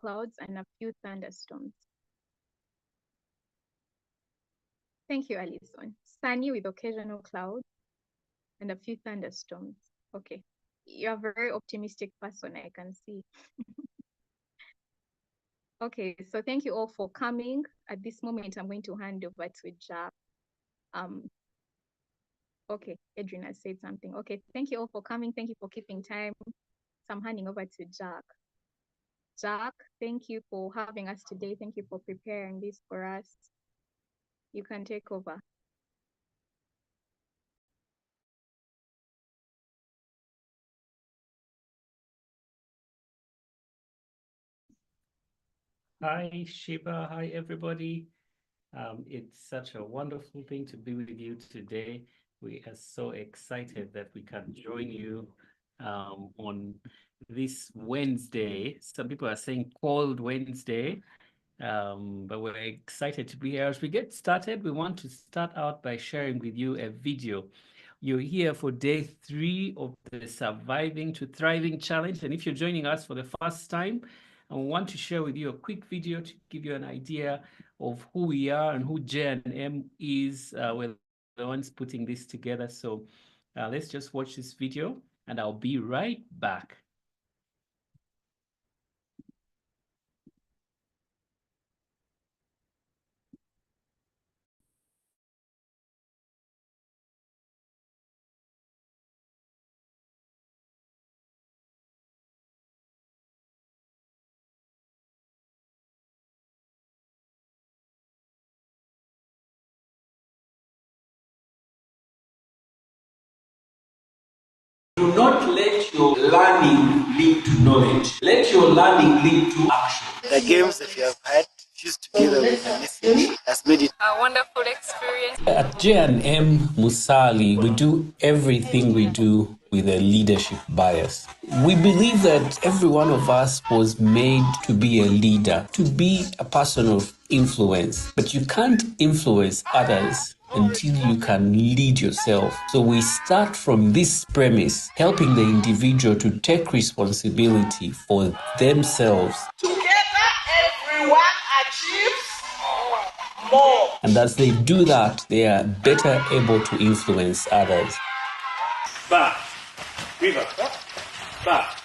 clouds and a few thunderstorms. Thank you, Alison. Sunny with occasional clouds and a few thunderstorms. Okay. You're a very optimistic person, I can see. Okay, so thank you all for coming. At this moment, I'm going to hand over to Jack. Okay, Adrian has said something. Okay, thank you all for coming. Thank you for keeping time. So I'm handing over to Jack. Jack, thank you for having us today. Thank you for preparing this for us. You can take over. Hi, Shiba. Hi, everybody. It's such a wonderful thing to be with you today. We are so excited that we can join you on this Wednesday. Some people are saying cold Wednesday, but we're excited to be here. As we get started, we want to start out by sharing with you a video. You're here for day 3 of the Surviving to Thriving Challenge. And if you're joining us for the first time, I want to share with you a quick video to give you an idea of who we are and who J&M is. We're the ones putting this together. So let's just watch this video and I'll be right back. Do not let your learning lead to knowledge. Let your learning lead to action. The games that you have had fused together with the message has made it a wonderful experience. At J&M Musali, we do everything we do with a leadership bias. We believe that every one of us was made to be a leader, to be a person of influence, but you can't influence others until you can lead yourself. So we start from this premise, helping the individual to take responsibility for themselves. Together, everyone achieves more. And as they do that, they are better able to influence others. Back, river, back, back.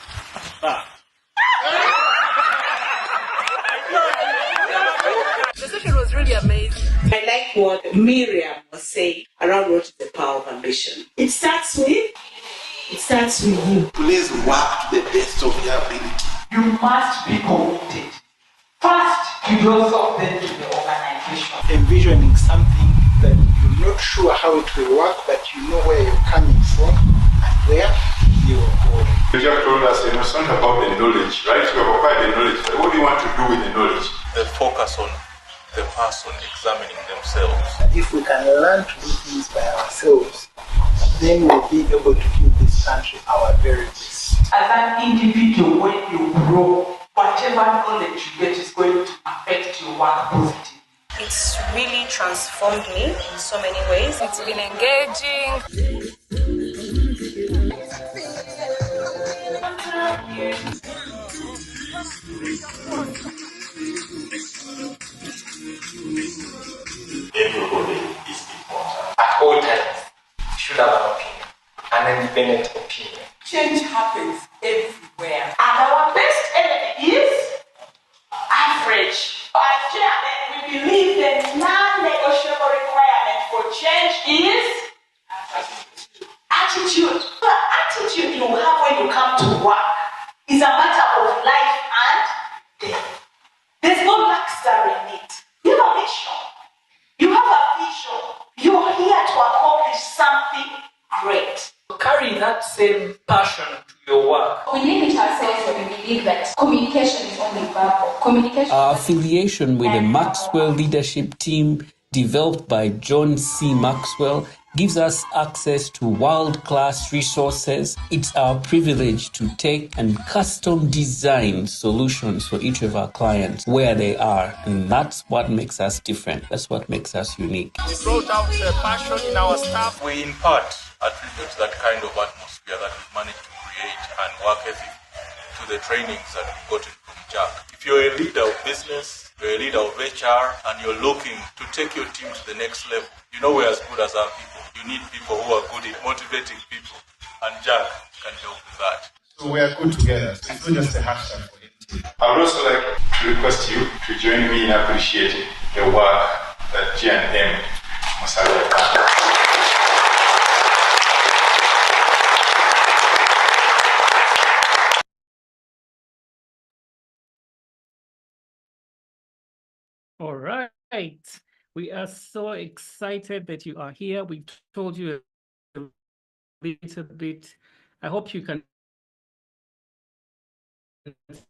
The session was really amazing. I like what Miriam was saying around what is the power of ambition. It starts with you. please work to the best of your ability. You must be committed. First to yourself, then to the organization. Envisioning something that you're not sure how it will work, but you know where you're coming from and where you're going. You just told us, it's not about the knowledge, right? You have acquired the knowledge, but what do you want to do with the knowledge? The focus on the person examining themselves. If we can learn to do things by ourselves, then we'll be able to give this country our very best. As an individual, when you grow, whatever knowledge you get is going to affect your work positively. It's really transformed me in so many ways. It's been engaging. Everybody is important. At all times, you should have an opinion, an independent opinion. Change happens everywhere. And our best enemy is average. As chairman, we believe the non-negotiable requirement for change is attitude. The attitude you have when you come to work is a matter of life and death. There's no luxury in it. You have a mission. You have a vision. You're here to accomplish something great. Carry that same passion to your work. We limit ourselves when we believe that communication is only verbal. Communication. Our affiliation with the Maxwell Leadership Team, developed by John C. Maxwell, gives us access to world-class resources. It's our privilege to take and custom design solutions for each of our clients where they are. And that's what makes us different. That's what makes us unique. We brought out the passion in our staff. We in part attribute that kind of atmosphere that we've managed to create and work ethic to the trainings that we've gotten from Jack. If you're a leader of business, you're a leader of HR, and you're looking to take your team to the next level, you know we're as good as our people. You need people who are good at motivating people, and Jack can help with that. So we are good together. So it's not just a hashtag for anything. I would also like to request you to join me in appreciating the work that J&M Musalia have done. All right. We are so excited that you are here. We told you a little bit. I hope you can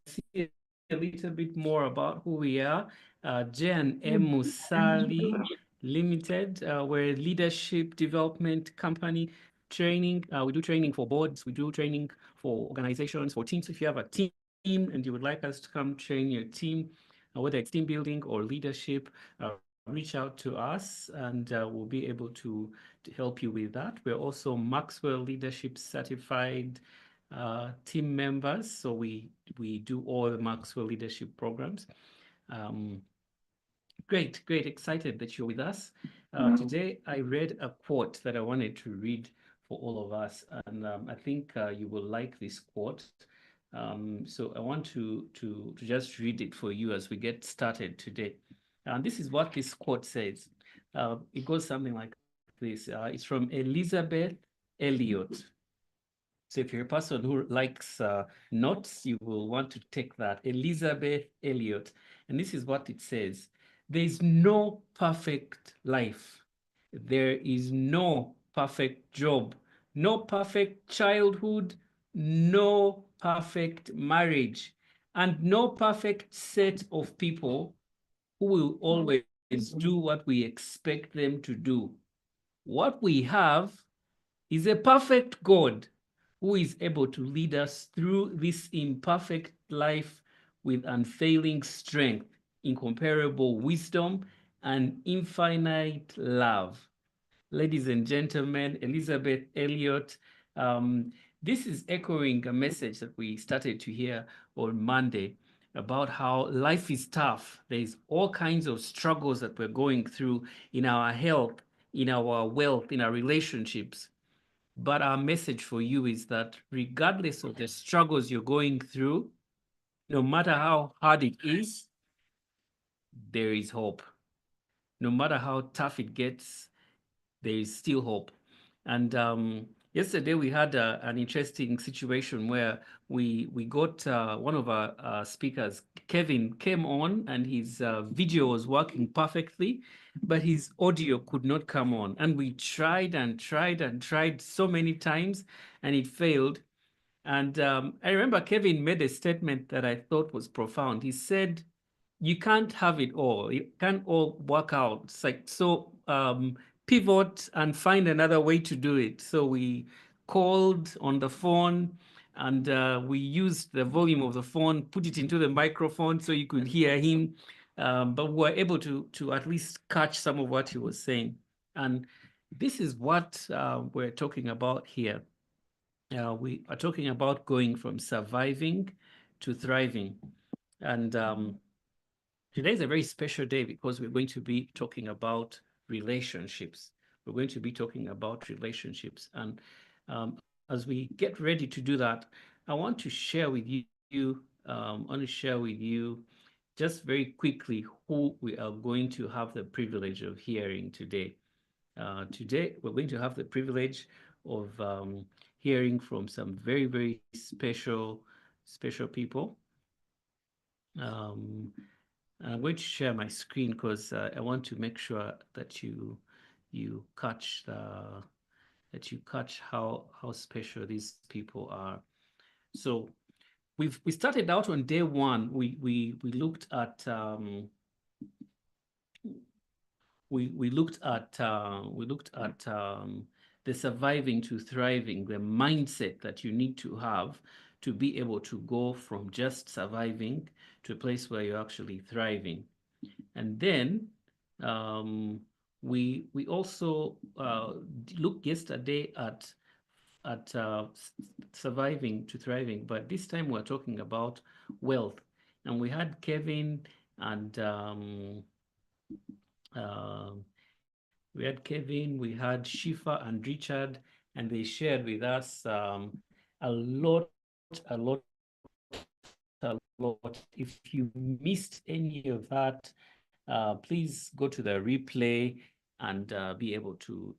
see a little bit more about who we are. J&M Musalia Limited. We're a leadership development company. Training. We do training for boards. We do training for organizations, for teams. If you have a team and you would like us to come train your team, whether it's team building or leadership, reach out to us and we'll be able to help you with that. We're also Maxwell Leadership Certified team members. So we do all the Maxwell Leadership programs. Great, excited that you're with us. Today, I read a quote that I wanted to read for all of us, and I think you will like this quote. So I want to just read it for you as we get started today. And this is what this quote says. It goes something like this. It's from Elisabeth Elliot. So if you're a person who likes notes, you will want to take that. Elisabeth Elliot. And this is what it says. There is no perfect life. There is no perfect job, no perfect childhood, no perfect marriage, and no perfect set of people who will always do what we expect them to do. What we have is a perfect God who is able to lead us through this imperfect life with unfailing strength, incomparable wisdom, and infinite love. Ladies and gentlemen, Elisabeth Elliot, this is echoing a message that we started to hear on Monday about how life is tough. There's all kinds of struggles that we're going through in our health, in our wealth, in our relationships. But our message for you is that regardless of the struggles you're going through, no matter how hard it is, there is hope. No matter how tough it gets, there is still hope. And yesterday we had an interesting situation where we got one of our speakers, Kevin, came on and his video was working perfectly, but his audio could not come on. And we tried and tried and tried so many times and it failed. And I remember Kevin made a statement that I thought was profound. He said, you can't have it all. It can't all work out. It's like, so pivot and find another way to do it. So we called on the phone and we used the volume of the phone, put it into the microphone so you could hear him. But we were able to at least catch some of what he was saying. And this is what we're talking about here. We are talking about going from surviving to thriving. And today is a very special day because we're going to be talking about relationships. We're going to be talking about relationships. And as we get ready to do that, I want to share with you, just very quickly who we are going to have the privilege of hearing today. Today, we're going to have the privilege of hearing from some very, very special people. I'm going to share my screen because I want to make sure that you catch how special these people are. So we started out on day one. We looked at the surviving to thriving, the mindset that you need to have to be able to go from just surviving to a place where you're actually thriving. And then we also looked yesterday at surviving to thriving, but this time we're talking about wealth. And we had Kevin and we had Shifa and Richard, and they shared with us a lot. If you missed any of that, please go to the replay and be able to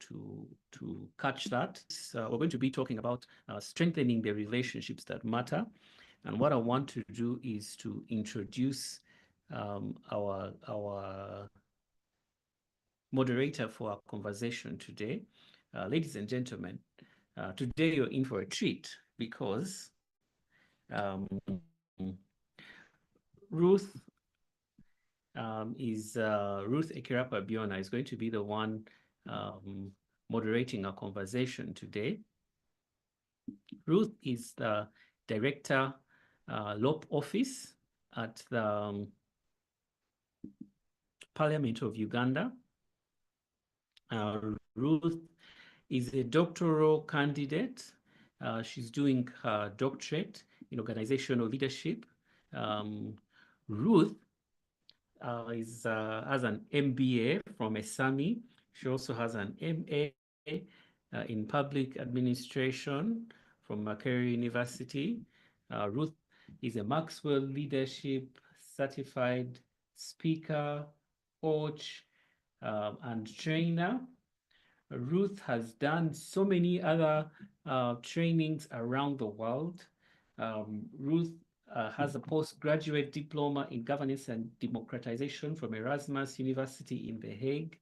catch that. So we're going to be talking about strengthening the relationships that matter. And what I want to do is to introduce our moderator for our conversation today. Ladies and gentlemen, today you're in for a treat because Ruth Ekirapa Biona is going to be the one moderating our conversation today. Ruth is the Director, LOP Office at the Parliament of Uganda. Ruth is a doctoral candidate. She's doing her doctorate in organizational leadership. Ruth has an MBA from ESAMI. She also has an MA in public administration from Makerere University. Ruth is a Maxwell Leadership certified speaker, coach, and trainer. Ruth has done so many other trainings around the world. Ruth has a postgraduate diploma in governance and democratization from Erasmus University in The Hague.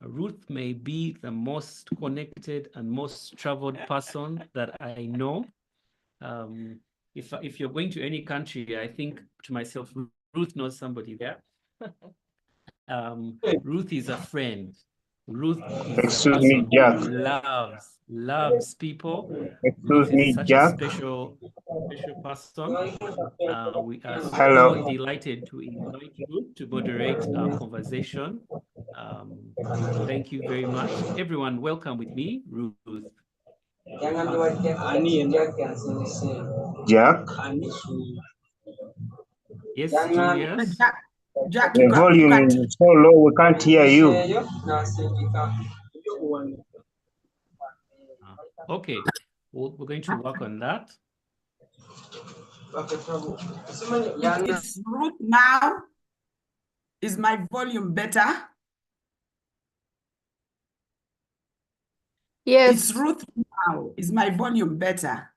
Ruth may be the most connected and most traveled person that I know. If you're going to any country, I think to myself, Ruth knows somebody there. Ruth is a friend. Ruth is a person who loves people. Ruth is such a special person. We are so delighted to invite Ruth to moderate our conversation. Thank you very much. Everyone, welcome with me, Ruth. Jack? Yes, Julius? Jack, the volume is so low, we can't hear you. Okay, we're going to work on that. It's Ruth now. Is my volume better? Yes. It's Ruth now. Is my volume better?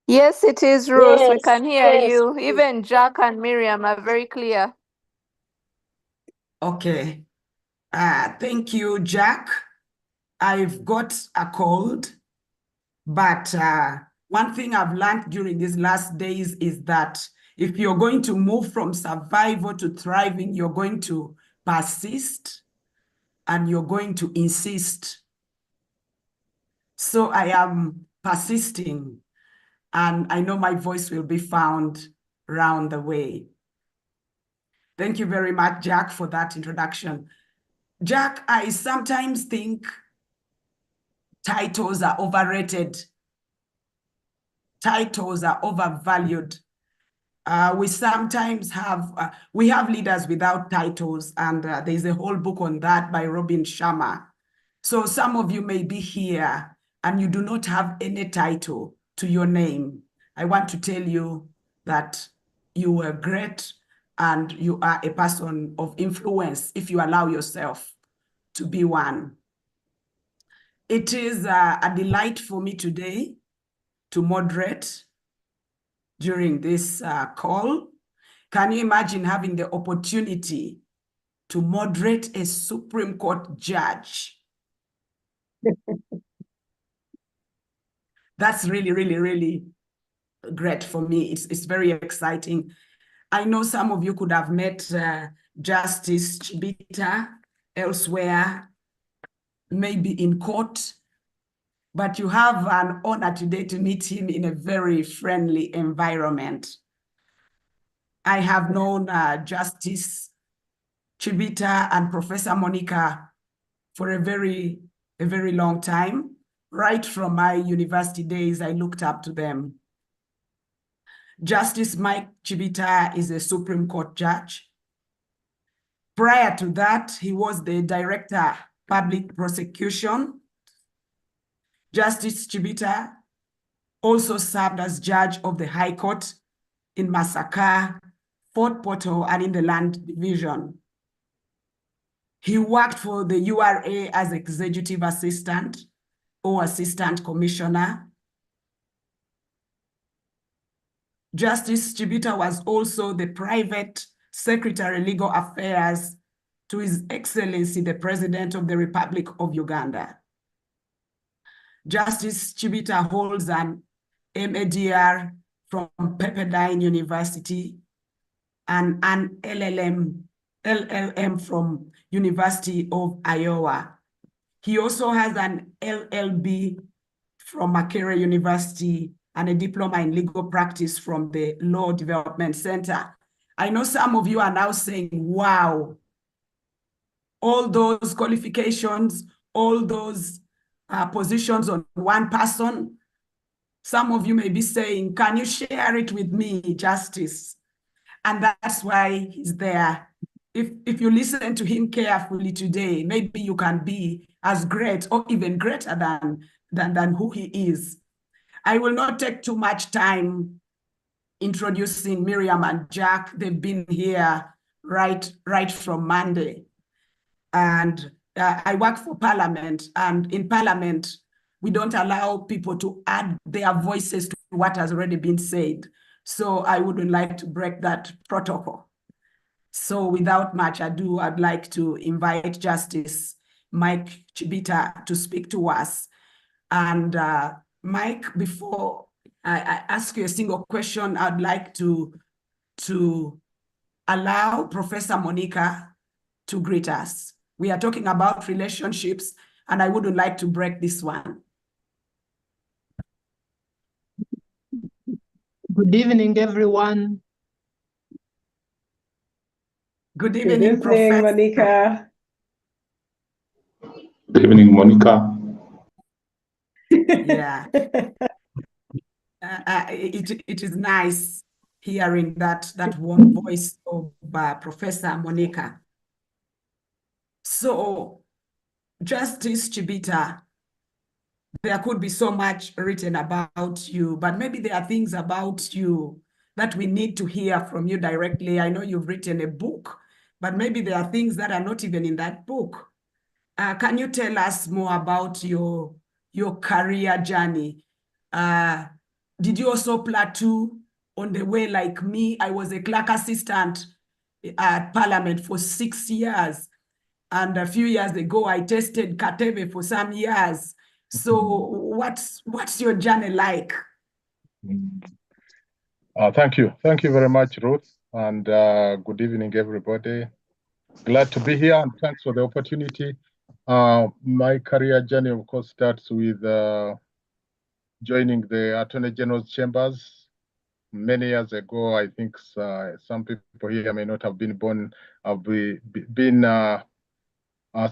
Yes, it is, Ruth. Yes, We can hear yes. you. Even Jack and Miriam are very clear. Okay. Thank you, Jack. I've got a cold, but one thing I've learned during these last days is that if you're going to move from survival to thriving, you're going to persist and you're going to insist. So I am persisting, and I know my voice will be found round the way. Thank you very much, Jack, for that introduction. Jack, I sometimes think titles are overrated. Titles are overvalued. We sometimes have, we have leaders without titles, and there's a whole book on that by Robin Sharma. So some of you may be here and you do not have any title to your name. I want to tell you that you are great and you are a person of influence if you allow yourself to be one. It is a delight for me today to moderate during this call. Can you imagine having the opportunity to moderate a Supreme Court judge? That's really, really, really great for me. It's very exciting. I know some of you could have met Justice Chibita elsewhere, maybe in court, but you have an honor today to meet him in a very friendly environment. I have known Justice Chibita and Professor Monica for a very long time. Right from my university days, I looked up to them. Justice Mike Chibita is a Supreme Court judge. Prior to that, he was the Director, Public Prosecution. Justice Chibita also served as judge of the High Court in Masaka, Fort Portal, and in the Land Division. He worked for the URA as executive assistant or assistant commissioner. Justice Chibita was also the private secretary, legal affairs to His Excellency, the President of the Republic of Uganda. Justice Chibita holds an MADR from Pepperdine University and an LLM from University of Iowa. He also has an LLB from Makerere University and a diploma in legal practice from the Law Development Center. I know some of you are now saying, wow, all those qualifications, all those positions on one person. Some of you may be saying, can you share it with me, Justice? And that's why he's there. If you listen to him carefully today, maybe you can be as great or even greater than who he is. I will not take too much time introducing Miriam and Jack. They've been here right from Monday. And I work for Parliament, and in Parliament, we don't allow people to add their voices to what has already been said. So I wouldn't like to break that protocol. So without much ado, I'd like to invite Justice Mike Chibita to speak to us. And Mike, before I ask you a single question, I'd like to allow Professor Monica to greet us. We are talking about relationships, and I wouldn't like to break this one. Good evening, everyone. Good evening, Professor. Monica. Good evening, Monica. Yeah. It is nice hearing that warm voice of Professor Monica. So, Justice Chibita, there could be so much written about you, but maybe there are things about you that we need to hear from you directly. I know you've written a book, but maybe there are things that are not even in that book. Can you tell us more about your career journey? Did you also plateau on the way like me? I was a clerk assistant at Parliament for 6 years. And a few years ago, I tested Katebe for some years. So what's your journey like? Thank you. Thank you very much, Ruth. And good evening, everybody. Glad to be here, and thanks for the opportunity. My career journey, of course, starts with joining the Attorney General's chambers many years ago. I think some people here may not have been born. I've been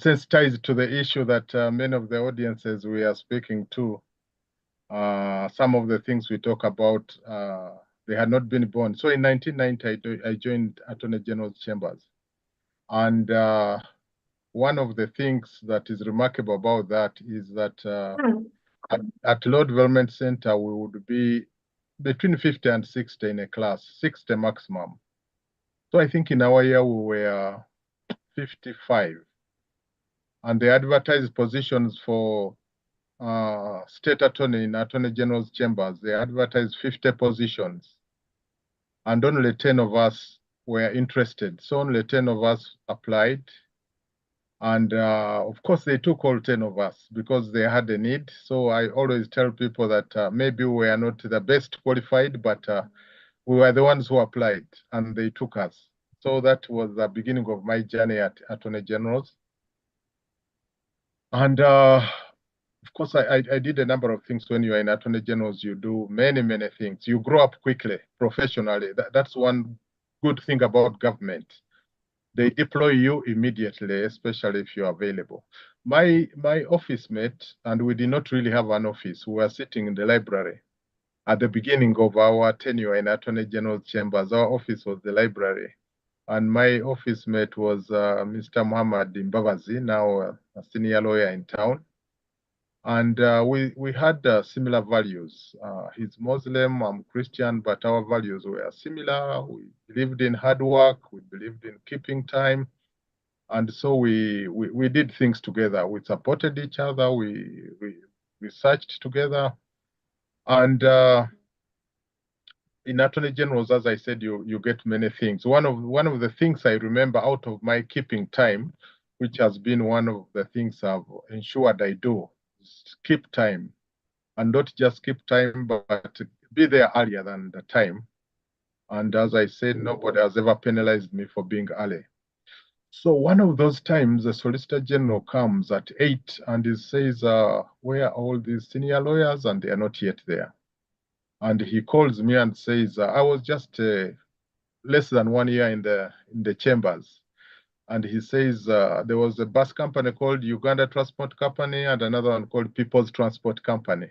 sensitized to the issue that many of the audiences we are speaking to, some of the things we talk about, they had not been born. So in 1990, I joined Attorney General's chambers. And one of the things that is remarkable about that is that at Law Development Center, we would be between 50 and 60 in a class, 60 maximum. So I think in our year, we were 55. And they advertised positions for state attorney in Attorney General's chambers. They advertised 50 positions, and only 10 of us were interested. So only 10 of us applied. And of course, they took all 10 of us because they had a need. So I always tell people that maybe we are not the best qualified, but we were the ones who applied, and they took us. So that was the beginning of my journey at Attorney General's. And of course, I did a number of things. When you are in Attorney General's, you do many, many things. You grow up quickly, professionally. That's one good thing about government. They deploy you immediately, especially if you're available. My office mate, and we did not really have an office, we were sitting in the library. at the beginning of our tenure in Attorney General's chambers, our office was the library. And my office mate was Mr. Muhammad Mbabazi, now a senior lawyer in town. And we had similar values. He's Muslim, I'm Christian, but our values were similar. We believed in hard work, we believed in keeping time. And so we did things together. We supported each other, we researched together. And in Attorney Generals, as I said, you get many things. One of the things I remember out of my keeping time, which has been one of the things I've ensured I do, is keep time. And not just keep time, but be there earlier than the time. And as I said, nobody has ever penalized me for being early. So one of those times, the Solicitor General comes at 8 and he says, where are all these senior lawyers? And they are not yet there. And he calls me and says, I was just less than 1 year in the chambers. And he says there was a bus company called Uganda Transport Company and another one called People's Transport Company.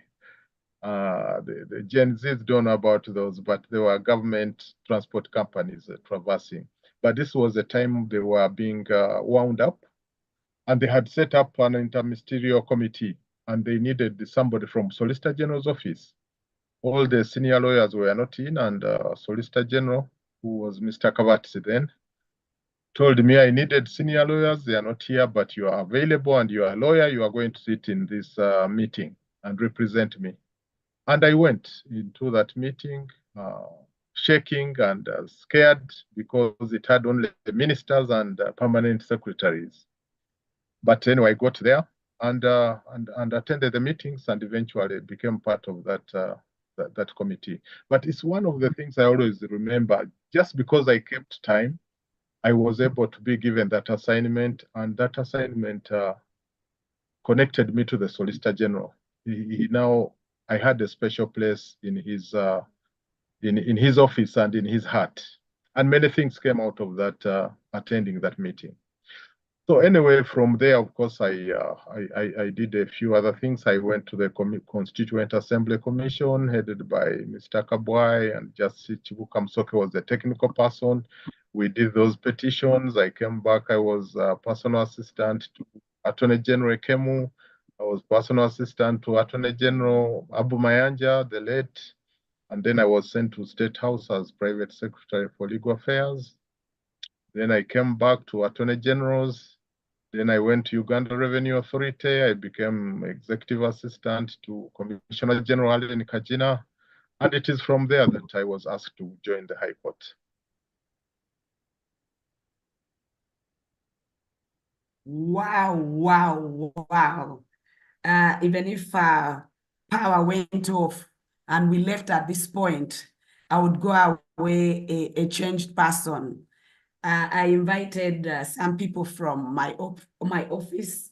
The Gen Zs don't know about those, but they were government transport companies traversing. But this was the time they were being wound up, and they had set up an interministerial committee, and they needed somebody from Solicitor General's office. All the senior lawyers were not in, and Solicitor General, who was Mr. Kabatsi then, told me I needed senior lawyers. They are not here, but you are available and you are a lawyer. You are going to sit in this meeting and represent me. And I went into that meeting, shaking and scared because it had only the ministers and permanent secretaries. But anyway, I got there and attended the meetings and eventually became part of that committee. But it's one of the things I always remember. Just because I kept time, I was able to be given that assignment, and that assignment connected me to the Solicitor General. I had a special place in his office and in his heart, and many things came out of that attending that meeting. So anyway, from there, of course, I did a few other things. I went to the Constituent Assembly Commission headed by Mr. Kabwai, and Justice Chibuka Msoke was the technical person. We did those petitions. I came back. I was a personal assistant to Attorney General Kemu. I was personal assistant to Attorney General Abu Mayanja, the late. And then I was sent to State House as Private Secretary for Legal Affairs. Then I came back to Attorney Generals. Then I went to Uganda Revenue Authority. I became Executive Assistant to Commissioner General Allen Kajina. And it is from there that I was asked to join the High Court. Wow, wow, wow. Even if power went off and we left at this point, I would go away a changed person. I invited some people from my office.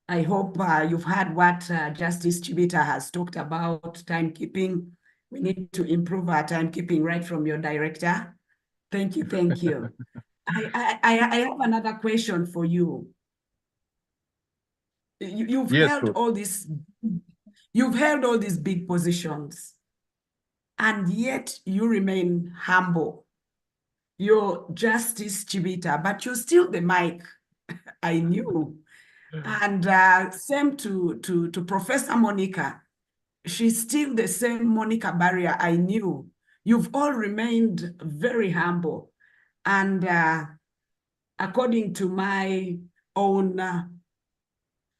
I hope you've heard what Justice Chibita has talked about timekeeping. We need to improve our timekeeping right from your director. Thank you, thank you. I have another question for you. You've held all these big positions, and yet you remain humble. You're Justice Chibita, but you're still the mic. I knew. And same to Professor Monica. She's still the same Monica Barrier I knew. You've all remained very humble. And according to my own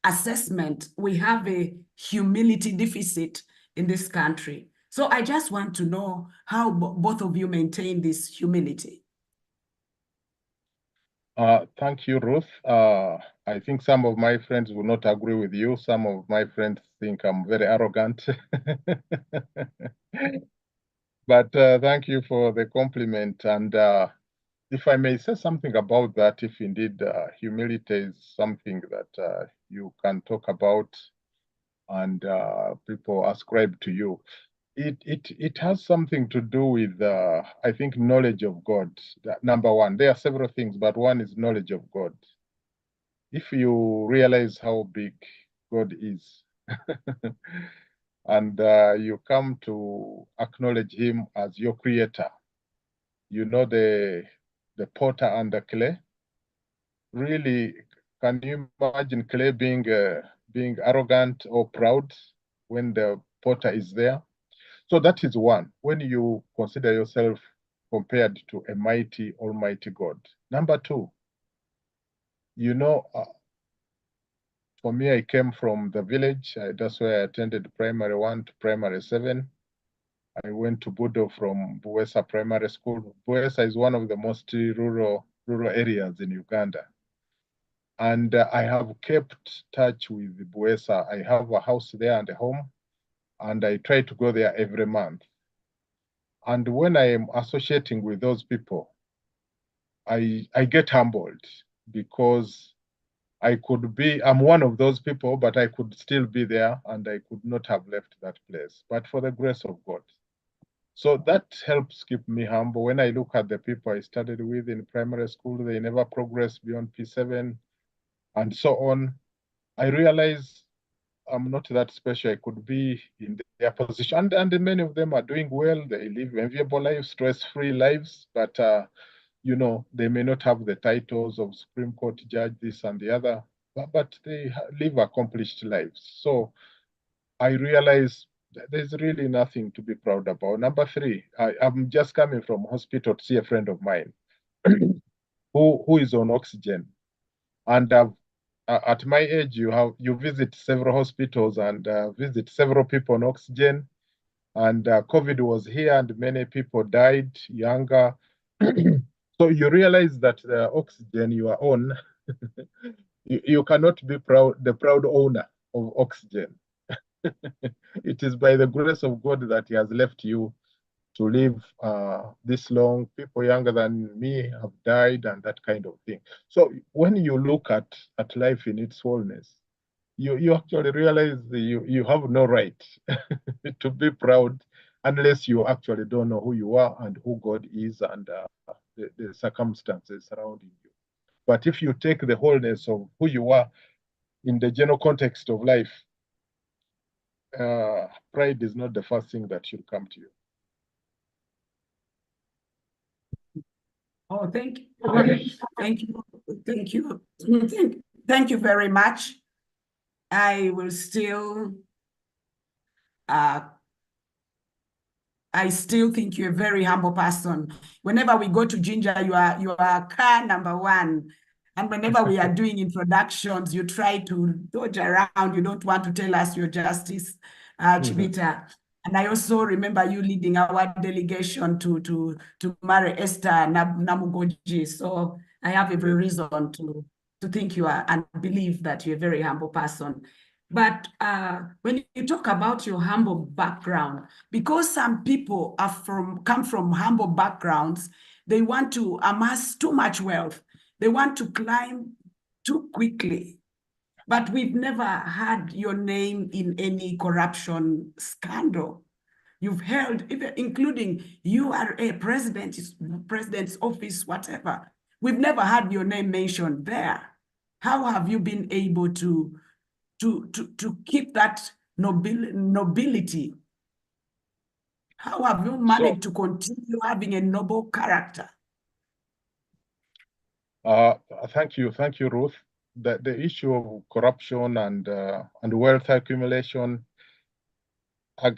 assessment, we have a humility deficit in this country. So I just want to know how both of you maintain this humility. Thank you, Ruth. I think some of my friends will not agree with you. Some of my friends think I'm very arrogant. But thank you for the compliment. And if I may say something about that, if indeed humility is something that you can talk about and people ascribe to you, it has something to do with, I think, knowledge of God. Number one, there are several things, but one is knowledge of God. If you realize how big God is, and you come to acknowledge him as your creator. You know the potter and the clay. Really, can you imagine clay being arrogant or proud when the potter is there? So that is one, when you consider yourself compared to a mighty, almighty God. Number two, you know, for me, I came from the village. That's where I attended primary 1 to primary 7. I went to Budo from Buesa Primary School. Buesa is one of the most rural areas in Uganda. And I have kept touch with Buesa. I have a house there and a home, and I try to go there every month. And when I am associating with those people, I get humbled because I'm one of those people, but I could still be there and I could not have left that place, but for the grace of God. So that helps keep me humble. When I look at the people I studied with in primary school, they never progressed beyond P7 and so on. I realize I'm not that special. I could be in their position. And many of them are doing well. They live enviable lives, stress-free lives, but you know, they may not have the titles of Supreme Court judge, this and the other, but they live accomplished lives. So I realize there's really nothing to be proud about. Number three, I'm just coming from hospital to see a friend of mine who is on oxygen. And at my age, you visit several hospitals and visit several people on oxygen. And COVID was here and many people died younger. So you realize that the oxygen you are on, you cannot be the proud owner of oxygen. It is by the grace of God that he has left you to live this long. People younger than me have died and that kind of thing. So when you look at life in its wholeness, you actually realize you have no right to be proud unless you actually don't know who you are and who God is and the circumstances surrounding you. But if you take the wholeness of who you are in the general context of life, pride is not the first thing that should come to you. Oh, thank you very much. I will still, I still think you're a very humble person. Whenever we go to Ginger, you are car number one. And whenever we are doing introductions, you try to dodge around. You don't want to tell us your justice, Chibita. And I also remember you leading our delegation to Mary Esther Namugoji. So I have every reason to think you are and believe that you're a very humble person. But when you talk about your humble background, because some people come from humble backgrounds, they want to amass too much wealth. They want to climb too quickly. But we've never had your name in any corruption scandal. You've held, including you are a president's office, whatever. We've never had your name mentioned there. How have you been able to keep that nobility? How have you managed to continue having a noble character? Thank you, Ruth. The issue of corruption and wealth accumulation,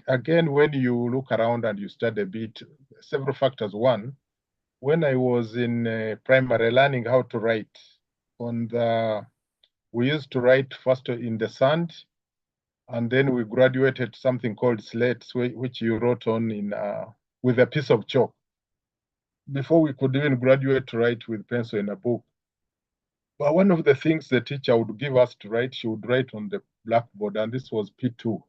again, when you look around and you study a bit, several factors. One, when I was in primary learning how to write, we used to write first in the sand, and then we graduated something called slates, which you wrote on with a piece of chalk. Before we could even graduate to write with pencil in a book. But one of the things the teacher would give us to write, she would write on the blackboard, and this was P2,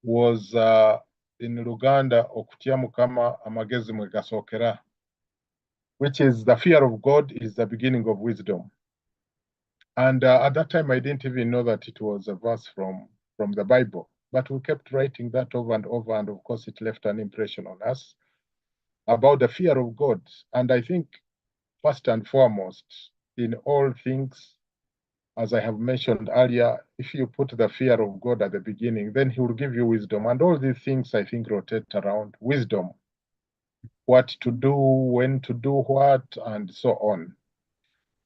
was in Luganda, Okutya Mukama amagezi mwe gasokera, which is the fear of God is the beginning of wisdom. And at that time, I didn't even know that it was a verse from the Bible, but we kept writing that over and over, and of course it left an impression on us about the fear of God. And I think first and foremost, in all things, as I have mentioned earlier, if you put the fear of God at the beginning, then he will give you wisdom. And all these things, I think, rotate around wisdom. What to do, when to do what, and so on.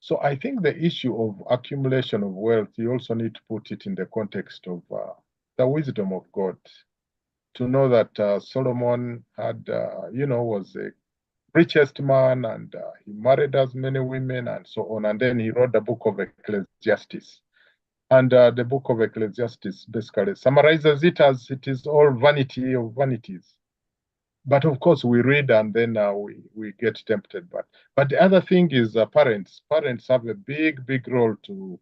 So I think the issue of accumulation of wealth, you also need to put it in the context of the wisdom of God. To know that Solomon had, was the richest man, and he married as many women and so on. And then he wrote the book of Ecclesiastes. And the book of Ecclesiastes basically summarizes it as it is all vanity of vanities. But of course, we read and then we get tempted. But the other thing is parents. Parents have a big, big role to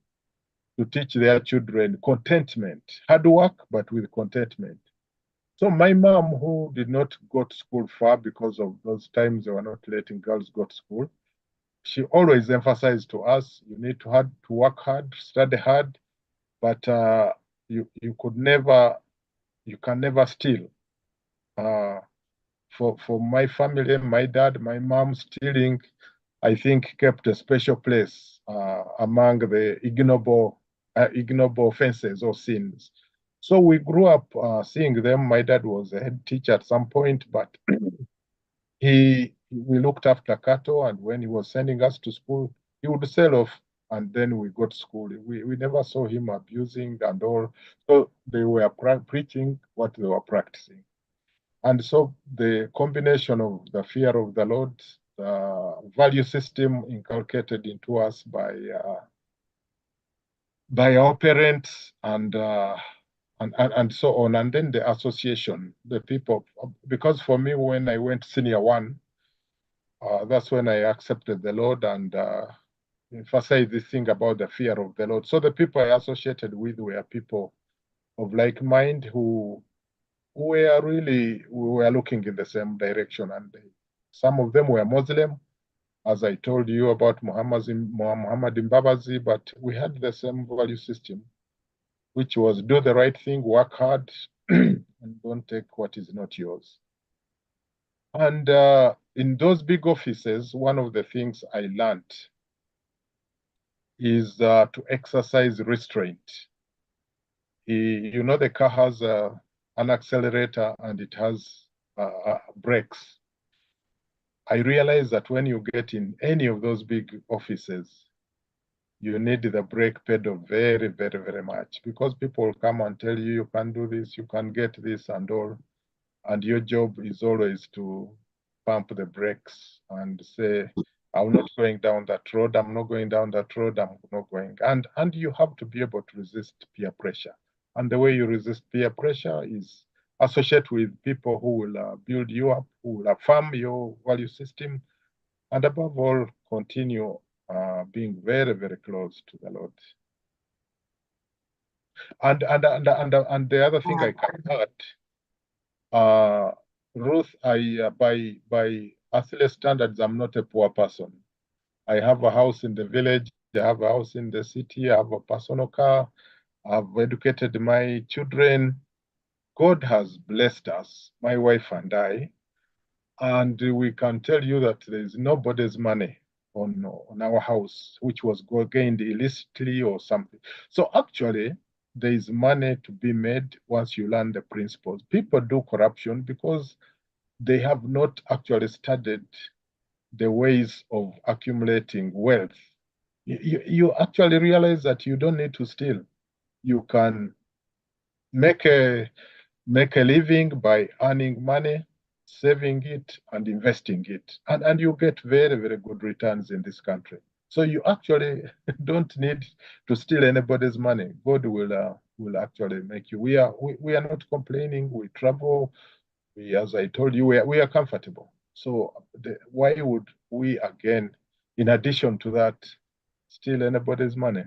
teach their children contentment, hard work, but with contentment. So my mom, who did not go to school far because of those times they were not letting girls go to school, she always emphasized to us, you need to work hard, study hard, but you can never steal. For my family, my dad, my mom, stealing, I think, kept a special place among the ignoble offenses or sins. So we grew up seeing them. My dad was a head teacher at some point, but we looked after cattle, and when he was sending us to school, he would sell off, and then we got to school. We never saw him abusing and all. So they were preaching what they were practicing. And so the combination of the fear of the Lord, the value system inculcated into us by our parents, and so on, and then the association, the people. Because for me, when I went senior one, that's when I accepted the Lord and emphasized this thing about the fear of the Lord. So the people I associated with were people of like mind who we were looking in the same direction, and some of them were Muslim, as I told you about Muhammad Mbabazi, but we had the same value system, which was do the right thing, work hard, and don't take what is not yours. And in those big offices, one of the things I learned is to exercise restraint. The car has an accelerator and it has brakes. I realized that when you get in any of those big offices, you need the brake pedal very, very, very much, because people come and tell you, you can do this, you can get this and all. And your job is always to pump the brakes and say, I'm not going down that road, I'm not going down that road, I'm not going. And you have to be able to resist peer pressure. And the way you resist peer pressure is associate with people who will build you up, who will affirm your value system, and above all, continue being very, very close to the Lord. And the other thing I can add, Ruth, by earthly standards, I'm not a poor person. I have a house in the village, I have a house in the city, I have a personal car, I've educated my children. God has blessed us, my wife and I, and we can tell you that there is nobody's money on our house, which was gained illicitly or something. So actually, there is money to be made once you learn the principles. People do corruption because they have not actually studied the ways of accumulating wealth. You actually realize that you don't need to steal. You can make a living by earning money, saving it, and investing it. And you get very, very good returns in this country. So you actually don't need to steal anybody's money. God will actually make you. We are not complaining. We travel. As I told you, we are comfortable. So why would we, again, in addition to that, steal anybody's money?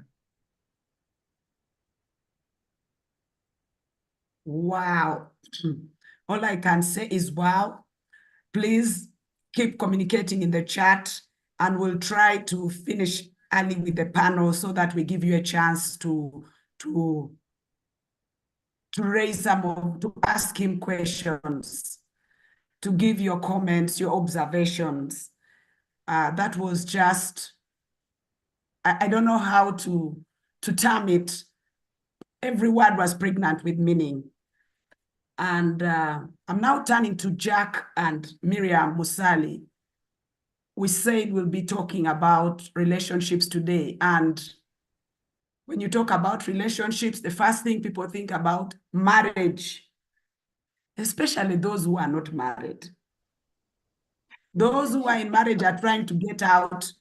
Wow. All I can say is wow. Please keep communicating in the chat, and we'll try to finish early with the panel so that we give you a chance to raise to ask him questions, to give your comments, your observations. That was just, I don't know how to to term it, every word was pregnant with meaning. And I'm now turning to Jack and Miriam Musali. We said we'll be talking about relationships today. And when you talk about relationships, the first thing people think about marriage, especially those who are not married. Those who are in marriage are trying to get out,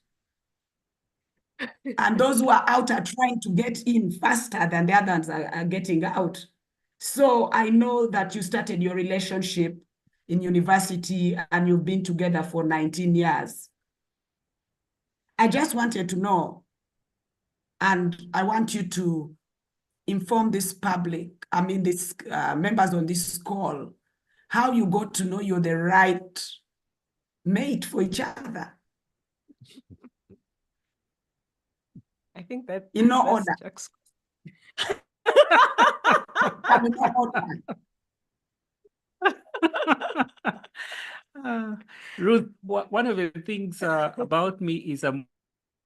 and those who are out are trying to get in faster than the others are getting out. So I know that you started your relationship in university and you've been together for 19 years. I just wanted to know, and I want you to inform this public, these members on this call, how you got to know you're the right mate for each other. I think that in no that's order. Jack's. In no order. Ruth, one of the things about me is I'm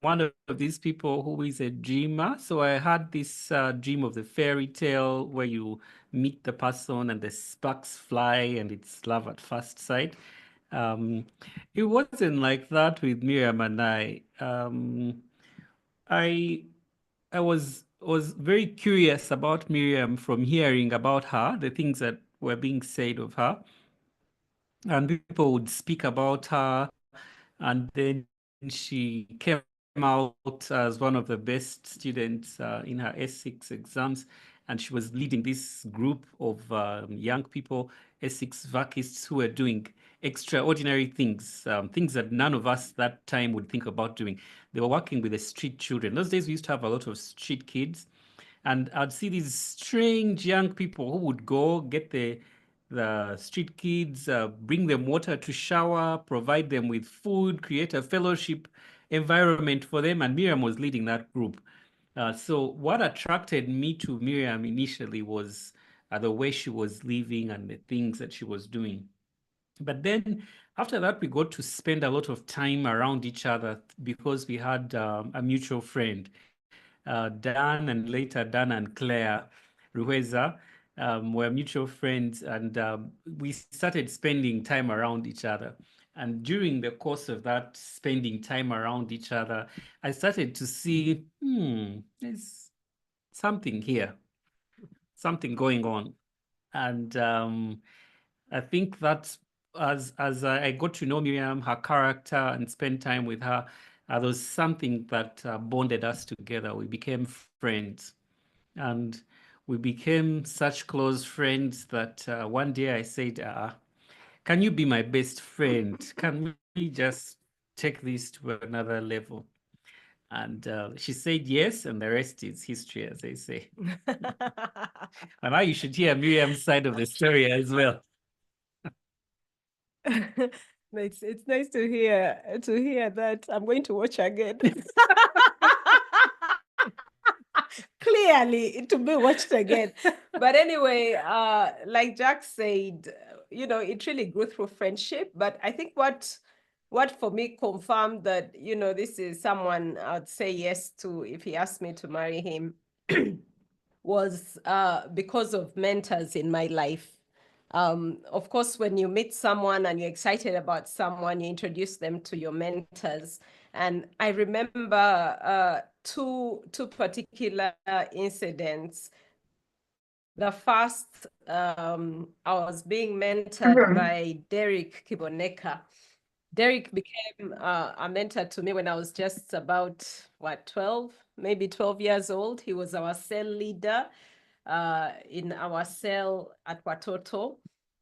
one of these people who is a dreamer. So I had this dream of the fairy tale where you meet the person and the sparks fly and it's love at first sight. It wasn't like that with Miriam and I. I was very curious about Miriam from hearing about her, the things that were being said of her. And people would speak about her, and then she came out as one of the best students in her S6 exams, and she was leading this group of young people, S6 vacists, who were doing extraordinary things, things that none of us that time would think about doing. They were working with the street children. Those days we used to have a lot of street kids, and I'd see these strange young people who would go get the street kids, bring them water to shower, provide them with food, create a fellowship environment for them. And Miriam was leading that group. So what attracted me to Miriam initially was the way she was living and the things that she was doing. But then after that, we got to spend a lot of time around each other because we had a mutual friend, Dan, and later Dan and Claire Ruheza. Were mutual friends, and we started spending time around each other. And during the course of that spending time around each other, I started to see, there's something here, something going on. And I think that as I got to know Miriam, her character, and spend time with her, there was something that bonded us together. We became friends. And we became such close friends that one day I said, can you be my best friend? Can we just take this to another level? And she said yes, and the rest is history, as they say. And now you should hear Miriam's side of the story as well. It's nice to hear that. I'm going to watch again. Clearly to be watched again. But anyway, like Jack said, it really grew through friendship. But I think what for me confirmed that, this is someone I'd say yes to if he asked me to marry him was because of mentors in my life. Of course, when you meet someone and you're excited about someone, you introduce them to your mentors. And I remember two particular incidents. The first, I was being mentored by Derek Kiboneka. Derek became a mentor to me when I was just about, 12, maybe 12 years old. He was our cell leader in our cell at Watoto.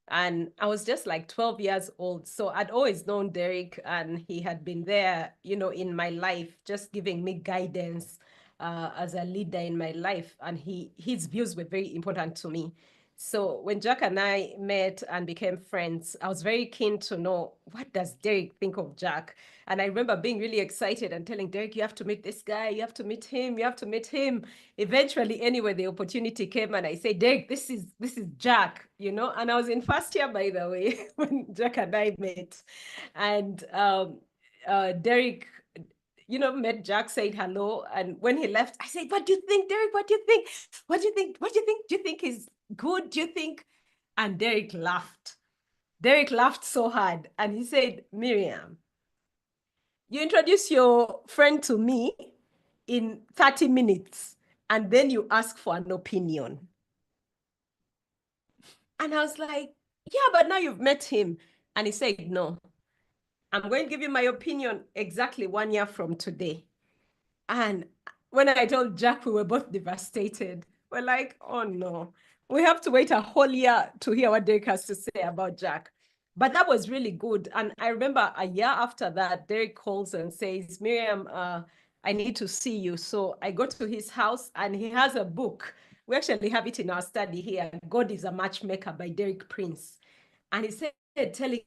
And I was just like 12 years old. So I'd always known Derek, and he had been there, in my life, just giving me guidance as a leader in my life. And his views were very important to me. So when Jack and I met and became friends, I was very keen to know, what does Derek think of Jack? And I remember being really excited and telling Derek, you have to meet this guy, you have to meet him, you have to meet him. Eventually, anyway, the opportunity came and I said, Derek, this is Jack, and I was in first year, by the way, when Jack and I met. And Derek, met Jack, said hello. And when he left, I said, what do you think, Derek? What do you think? What do you think? What do you think? Do you think he's good? Do you think? And Derek laughed. Derek laughed so hard. And he said, Miriam, you introduce your friend to me in 30 minutes, and then you ask for an opinion. And I was like, yeah, but now you've met him. And he said, no, I'm going to give you my opinion exactly 1 year from today. And when I told Jack, we were both devastated. We're like, oh no, we have to wait a whole year to hear what Derek has to say about Jack. But that was really good. And I remember a year after that, Derek calls and says, Miriam, I need to see you. So I go to his house and he has a book. We actually have it in our study here, God is a Matchmaker by Derek Prince. And he said, telling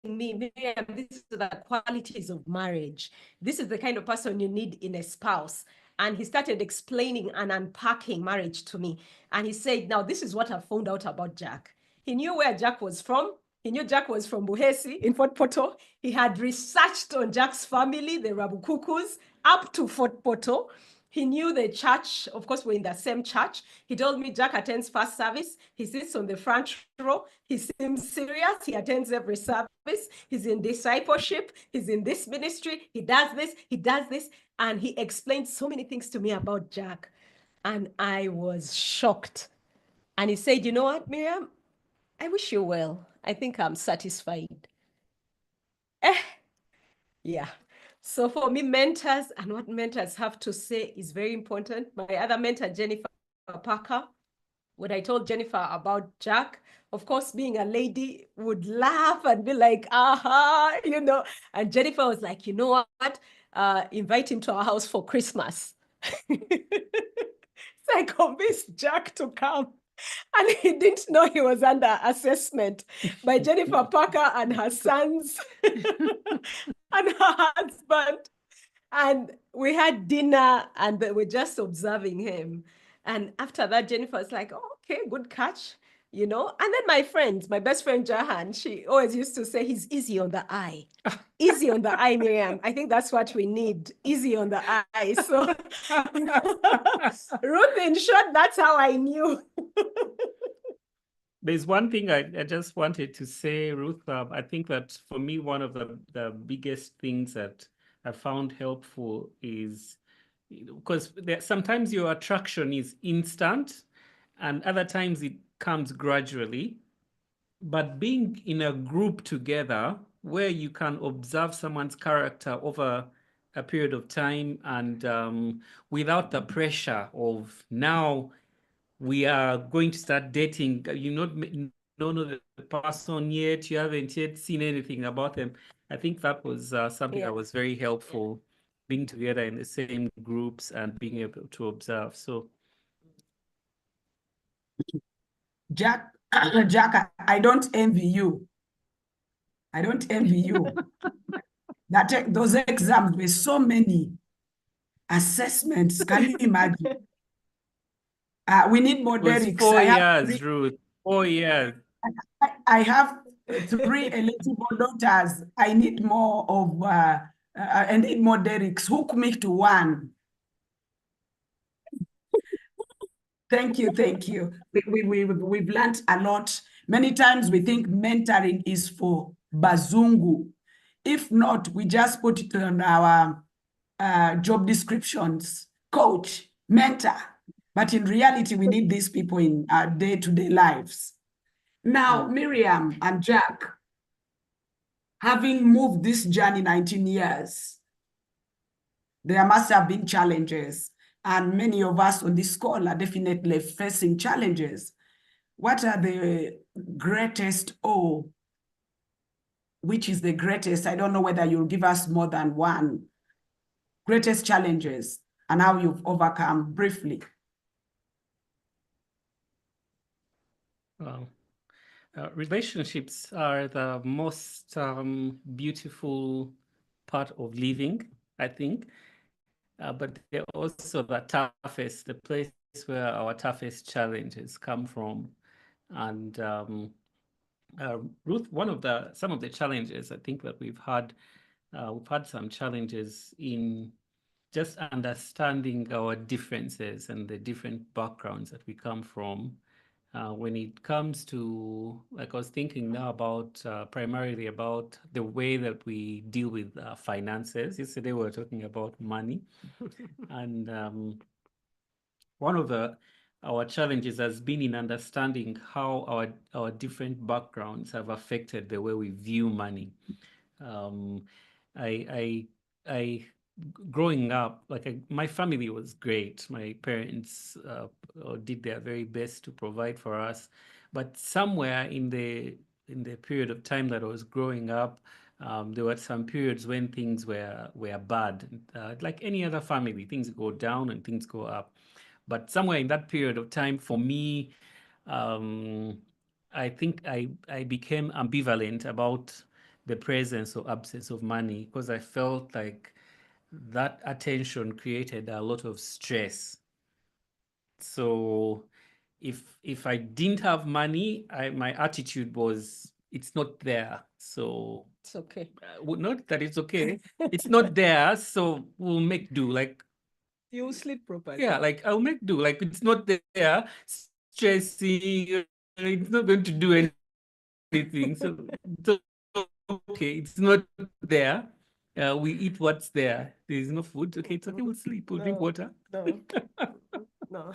me, Miriam, this is the qualities of marriage. This is the kind of person you need in a spouse. And he started explaining and unpacking marriage to me. And he said, now this is what I found out about Jack. He knew where Jack was from. He knew Jack was from Buhesi in Fort Portal. He had researched on Jack's family, the Rabukukus, up to Fort Portal. He knew the church. Of course, we're in the same church. He told me Jack attends first service. He sits on the front row. He seems serious. He attends every service. He's in discipleship. He's in this ministry. He does this. He does this. And he explained so many things to me about Jack. And I was shocked. And he said, you know what, Miriam? I wish you well. I think I'm satisfied. Yeah. So for me, mentors and what mentors have to say is very important. My other mentor, Jennifer Parker, when I told Jennifer about Jack, of course, being a lady, would laugh and be like, aha, and Jennifer was like, you know what? Invite him to our house for Christmas. So I convinced Jack to come. And he didn't know he was under assessment by Jennifer Parker and her sons and her husband. And we had dinner and they were just observing him. And after that, Jennifer was like, oh, okay, good catch, And then my friends, my best friend Jahan, she always used to say he's easy on the eye. Easy on the eye, Miriam. I think that's what we need. Easy on the eye. So Ruth, in short, that's how I knew. There's one thing I just wanted to say, Ruth. I think that for me, one of the biggest things that I found helpful is, because sometimes your attraction is instant and other times it comes gradually. But being in a group together where you can observe someone's character over a period of time and without the pressure of now we are going to start dating, you don't know the person yet, you haven't yet seen anything about them. I think that was something that was very helpful, being together in the same groups and being able to observe. So, Jack, I don't envy you. I don't envy you. Those exams were so many assessments. Can you imagine? We need more Derricks. 4 years, Ruth. 4 years. I have 3 eligible daughters. I need more of. I need more Derricks. Hook me to one. Thank you, thank you. We've learned a lot. Many times we think mentoring is for Bazungu. If not, we just put it on our job descriptions, coach, mentor. But in reality, we need these people in our day-to-day lives. Now, Miriam and Jack, having moved this journey 19 years, there must have been challenges. And many of us on this call are definitely facing challenges. What are the greatest, which is the greatest? I don't know whether you'll give us more than one. Greatest challenges and how you've overcome briefly. Wow. Relationships are the most beautiful part of living, I think. But they're also the toughest, the place where our toughest challenges come from. And Ruth, some of the challenges I think that we've had some challenges in just understanding our differences and the different backgrounds that we come from. When it comes to, like I was thinking now about primarily about the way that we deal with finances. Yesterday we were talking about money, and one of our challenges has been in understanding how our different backgrounds have affected the way we view money. I growing up, my family was great. My parents did their very best to provide for us, but somewhere in the period of time that I was growing up, there were some periods when things were bad. Like any other family, things go down and things go up. But somewhere in that period of time, for me, I think I became ambivalent about the presence or absence of money, because I felt like that attention created a lot of stress. So if I didn't have money, my attitude was, it's not there. So It's okay. not that it's okay. It's not there, so we'll make do. Like, You sleep properly. yeah, like I'll make do. Like, it's not there. Stressing, it's not going to do anything. So okay, it's not there. We eat what's there. There's no food. Okay, it's okay. We'll sleep. We'll drink water. No.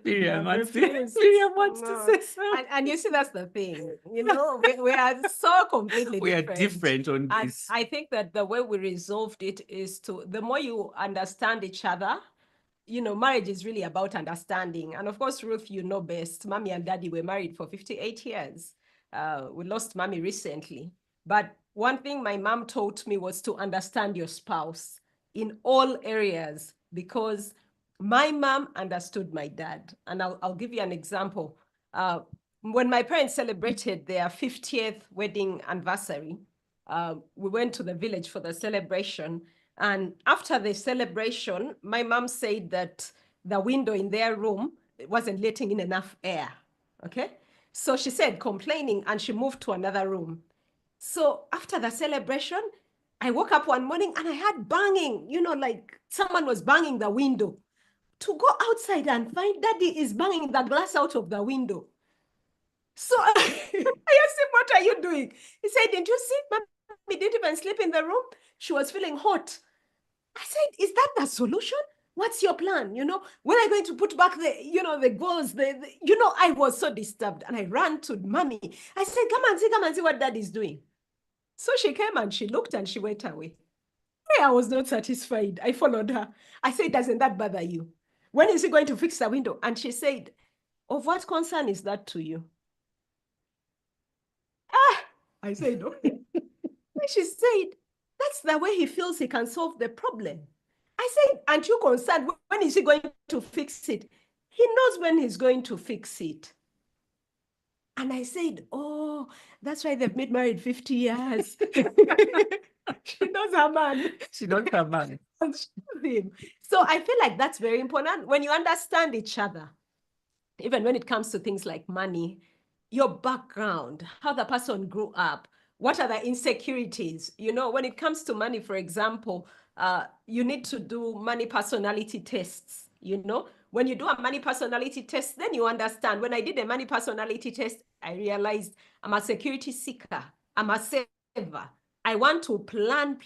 Miriam wants to refused. say something. And you see, that's the thing. You know, we are so completely We are different. different on And this. I think that the way we resolved it is the more you understand each other, you know, marriage is really about understanding. And of course, Ruth, you know best. Mommy and Daddy were married for 58 years. We lost Mommy recently. But one thing my mom taught me was to understand your spouse in all areas, because my mom understood my dad. And I'll give you an example. When my parents celebrated their 50th wedding anniversary, we went to the village for the celebration. And after the celebration, my mom said that the window in their room wasn't letting in enough air. Okay. So she said, complaining, and she moved to another room. So after the celebration, I woke up one morning and I had banging, you know, like someone was banging the window. To go outside and find Daddy is banging the glass out of the window. So I asked him, what are you doing? He said, didn't you see? Mommy didn't even sleep in the room. She was feeling hot. I said, is that the solution? What's your plan? You know, when are you going to put back the goals? I was so disturbed, and I ran to Mommy. I said, come and see what Dad is doing. So she came and she looked and she went away. I was not satisfied. I followed her. I said, doesn't that bother you? When is he going to fix the window? And she said, of what concern is that to you? I said, okay. And she said, that's the way he feels he can solve the problem. I said, aren't you concerned? When is he going to fix it? He knows when he's going to fix it. And I said, oh, that's why they've been married 50 years. She knows her man. She knows her man. So I feel like that's very important. When you understand each other, even when it comes to things like money, your background, how the person grew up, what are the insecurities? You know, when it comes to money, for example, you need to do money personality tests. You know, when you do a money personality test, then you understand. When I did a money personality test, I realized I'm a security seeker. I'm a saver. I want to plan.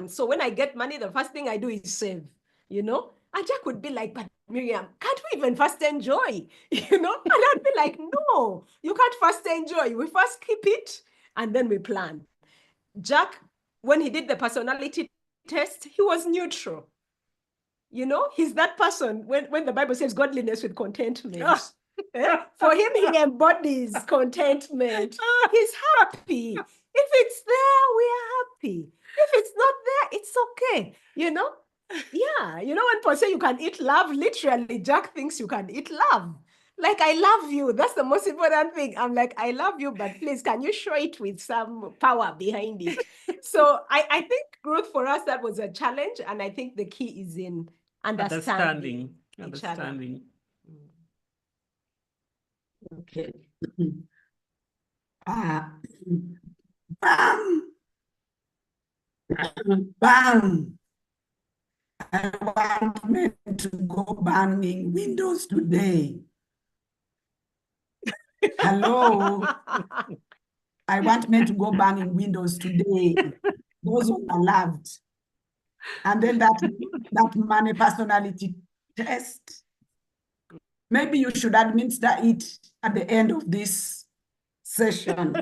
So when I get money, the first thing I do is save, you know? And Jack would be like, but Miriam, can't we even first enjoy? You know? And I'd be like, no, you can't first enjoy. We first keep it and then we plan. Jack, when he did the personality test, he was neutral. You know, he's that person when the Bible says godliness with contentment. For him, he embodies contentment. He's happy. If it's there, we are happy. If it's not there, it's okay. You know? Yeah. You know, when people say you can eat love, literally, Jack thinks you can eat love. Like, I love you. That's the most important thing. I'm like, I love you, but please, can you show it with some power behind it? So I think growth for us, that was a challenge. And I think the key is in understanding. Understanding. Okay. Bam. I want men to go banging windows today. Hello. I want men to go banging windows today. Those who are loved. And then that money personality test. Maybe you should administer it at the end of this session.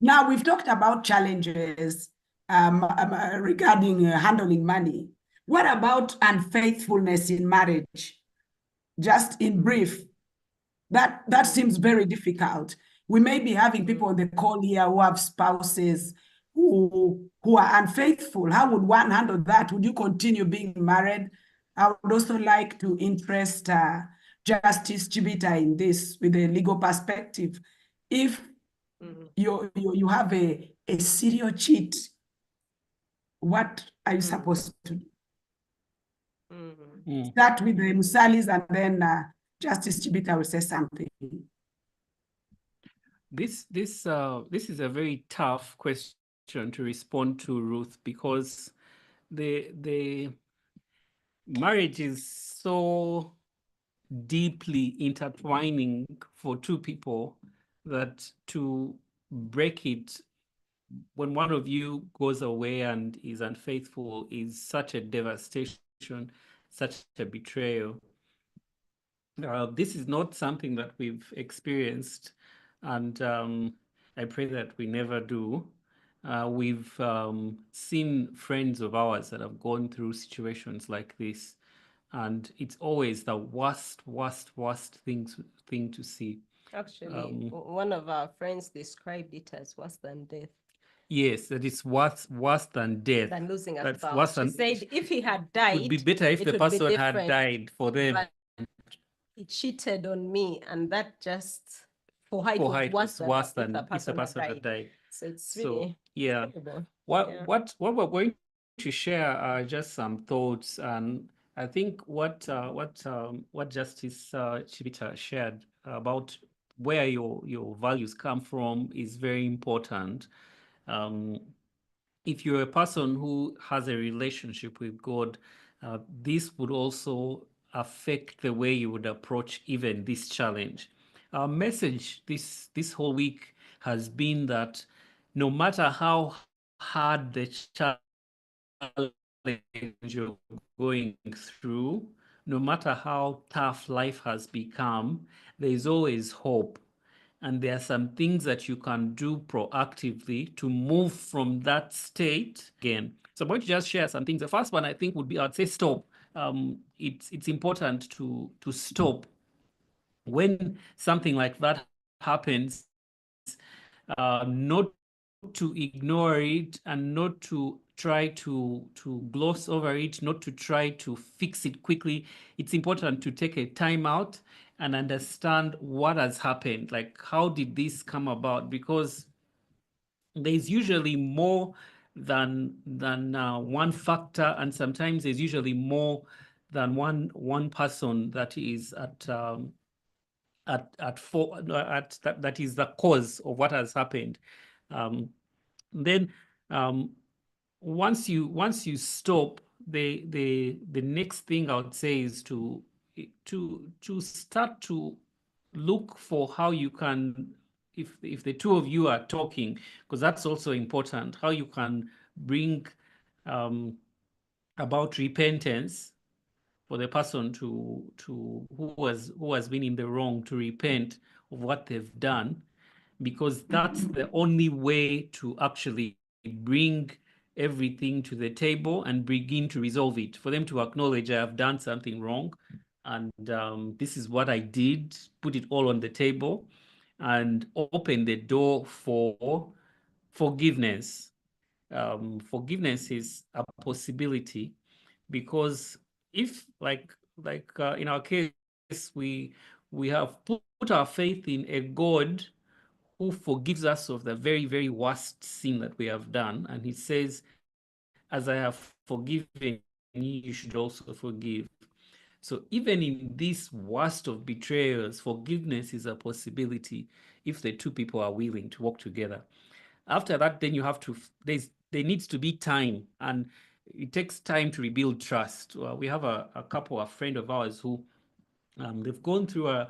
Now, we've talked about challenges regarding handling money. What about unfaithfulness in marriage? Just in brief, that seems very difficult. We may be having people on the call here who have spouses who are unfaithful. How would one handle that? Would you continue being married? I would also like to interest Justice Chibita in this with a legal perspective. If you have a serial cheat, what are you supposed to do? Start with the Musalis and then Justice Chibita will say something. This is a very tough question to respond to, Ruth, because the marriage is so deeply intertwining for two people that to break it when one of you goes away and is unfaithful is such a devastation, such a betrayal. This is not something that we've experienced, and I pray that we never do. We've seen friends of ours that have gone through situations like this, and it's always the worst thing to see. Actually, one of our friends described it as worse than death. Yes, that it's worse than death. Than losing a That's spouse. worse She than, said if he had died, it would be better if it the would be person had different. died for them. But he cheated on me, and that just for her it For her, was it was worse worse than than if the person had died. So it's really yeah. terrible. What we're going to share are just some thoughts, and I think what Justice Chibita shared about where your values come from is very important. If you're a person who has a relationship with God, this would also affect the way you would approach even this challenge. Our message this whole week has been that no matter how hard the challenge you're going through, no matter how tough life has become, there is always hope. And there are some things that you can do proactively to move from that state again. So I'm going to just share some things. The first one I think would be, I'd say stop. It's important to stop. When something like that happens, not to ignore it and not to try to gloss over it, not to try to fix it quickly. It's important to take a time out and understand what has happened. Like, how did this come about? Because there's usually more than one factor, and sometimes there's usually more than one person that is that is the cause of what has happened. Then once you stop, the next thing I would say is to start to look for how you can, if the two of you are talking, because that's also important, how you can bring about repentance for the person who has been in the wrong, to repent of what they've done, because that's the only way to actually bring everything to the table and begin to resolve it. For them to acknowledge, I have done something wrong, and this is what I did, put it all on the table, and open the door for forgiveness. Forgiveness is a possibility, because if like in our case, we have put our faith in a God who forgives us of the very, very worst sin that we have done. And he says, as I have forgiven you, you should also forgive. So even in this worst of betrayals, forgiveness is a possibility if the two people are willing to work together. After that, then you have to, there needs to be time. And it takes time to rebuild trust. We have a couple, a friend of ours who they've gone through a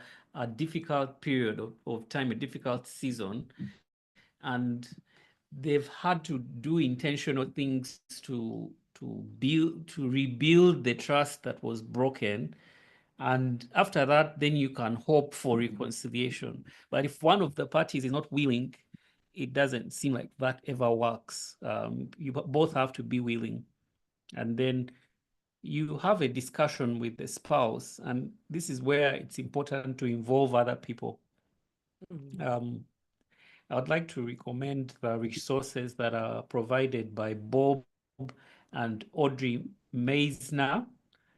difficult period of time, a difficult season, and they've had to do intentional things to rebuild the trust that was broken. And after that, then you can hope for reconciliation. But if one of the parties is not willing, it doesn't seem like that ever works. You both have to be willing. And then you have a discussion with the spouse. And this is where it's important to involve other people. I would like to recommend the resources that are provided by Bob and Audrey Meisner.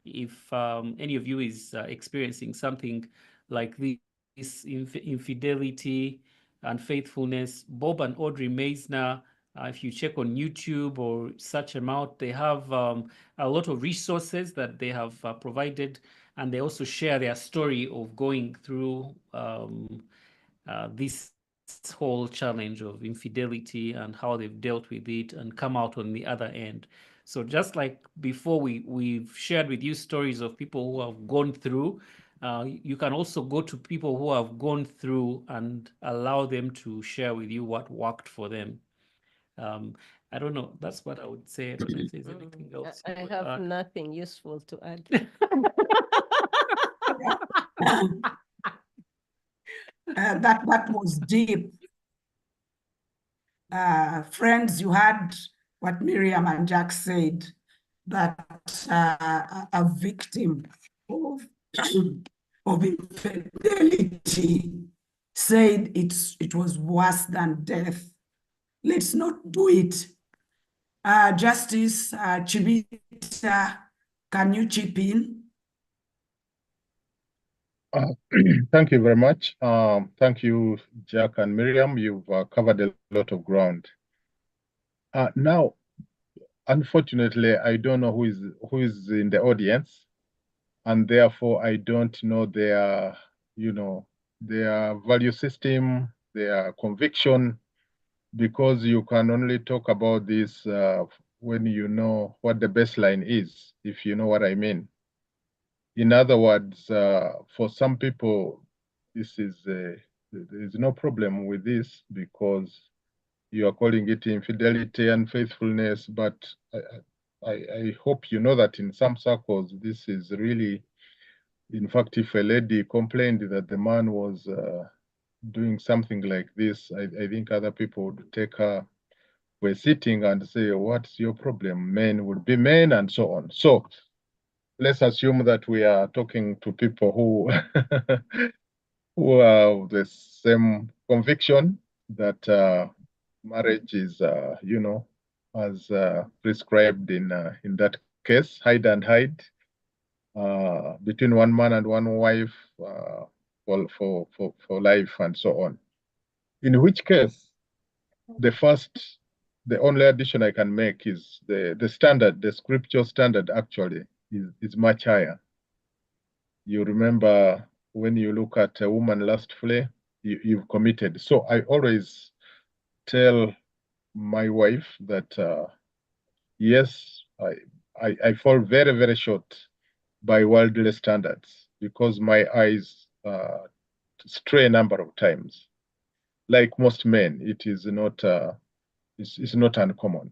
If any of you is experiencing something like this infidelity and faithfulness, Bob and Audrey Meisner, if you check on YouTube or search them out, they have a lot of resources that they have provided, and they also share their story of going through this whole challenge of infidelity and how they've dealt with it and come out on the other end. So just like before, we've shared with you stories of people who have gone through, you can also go to people who have gone through and allow them to share with you what worked for them. I don't know. That's what I would say. I don't know if there's anything else. I have nothing useful to add. That was deep. Friends, you heard what Miriam and Jack said, that a victim of infidelity said it was worse than death. Let's not do it. Justice Chibita, can you chip in? Thank you very much. Thank you, Jack and Miriam. You've covered a lot of ground. Now, unfortunately, I don't know who is in the audience, and therefore I don't know their, their value system, their conviction, because you can only talk about this when you know what the baseline is, if you know what I mean. In other words, for some people, this is there's no problem with this because you are calling it infidelity and faithfulness. But I hope you know that in some circles, this is really, in fact, if a lady complained that the man was doing something like this, I think other people would take her for a sitting and say, what's your problem? Men would be men and so on. So let's assume that we are talking to people who who have the same conviction that marriage is, as prescribed in that case, hide and hide between one man and one wife for life and so on. In which case, the only addition I can make is the standard, the scripture standard actually is much higher. You remember when you look at a woman lustfully, you've committed. So I always tell my wife that yes, I fall very, very short by worldly standards because my eyes stray a number of times. Like most men, it is not it's not uncommon.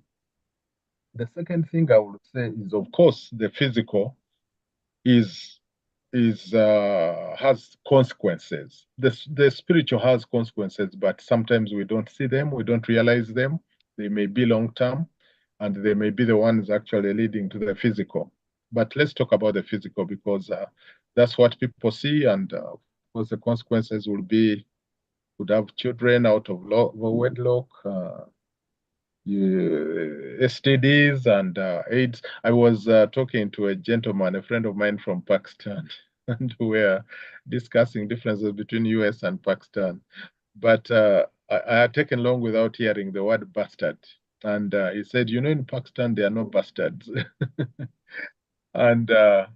The second thing I would say is, of course, the physical has consequences. The spiritual has consequences, but sometimes we don't see them, we don't realize them. They may be long-term, and they may be the ones actually leading to the physical. But let's talk about the physical because that's what people see, and of course the consequences would have children out of wedlock, STDs and AIDS. I was talking to a gentleman, a friend of mine from Pakistan, and we were discussing differences between US and Pakistan. But I had taken long without hearing the word bastard. And he said, in Pakistan, there are no bastards. And I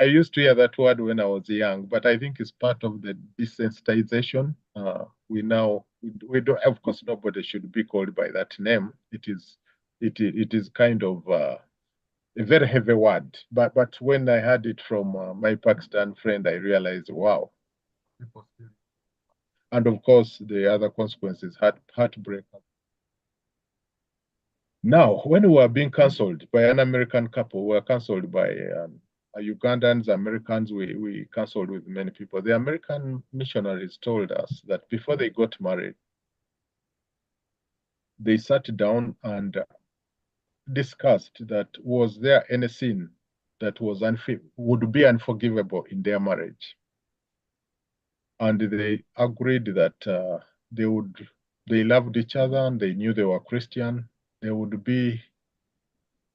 used to hear that word when I was young, but I think it's part of the desensitization. We don't, of course, nobody should be called by that name. It is it is kind of a very heavy word. But when I heard it from my Pakistan friend, I realized, wow. And of course, the other consequences, heartbreak. Now, when we were being cancelled by an American couple, we were cancelled by Ugandans, Americans, we cancelled with many people. The American missionaries told us that before they got married, they sat down and discussed that was there any sin that was would be unforgivable in their marriage. And they agreed that they loved each other and they knew they were Christian. They would be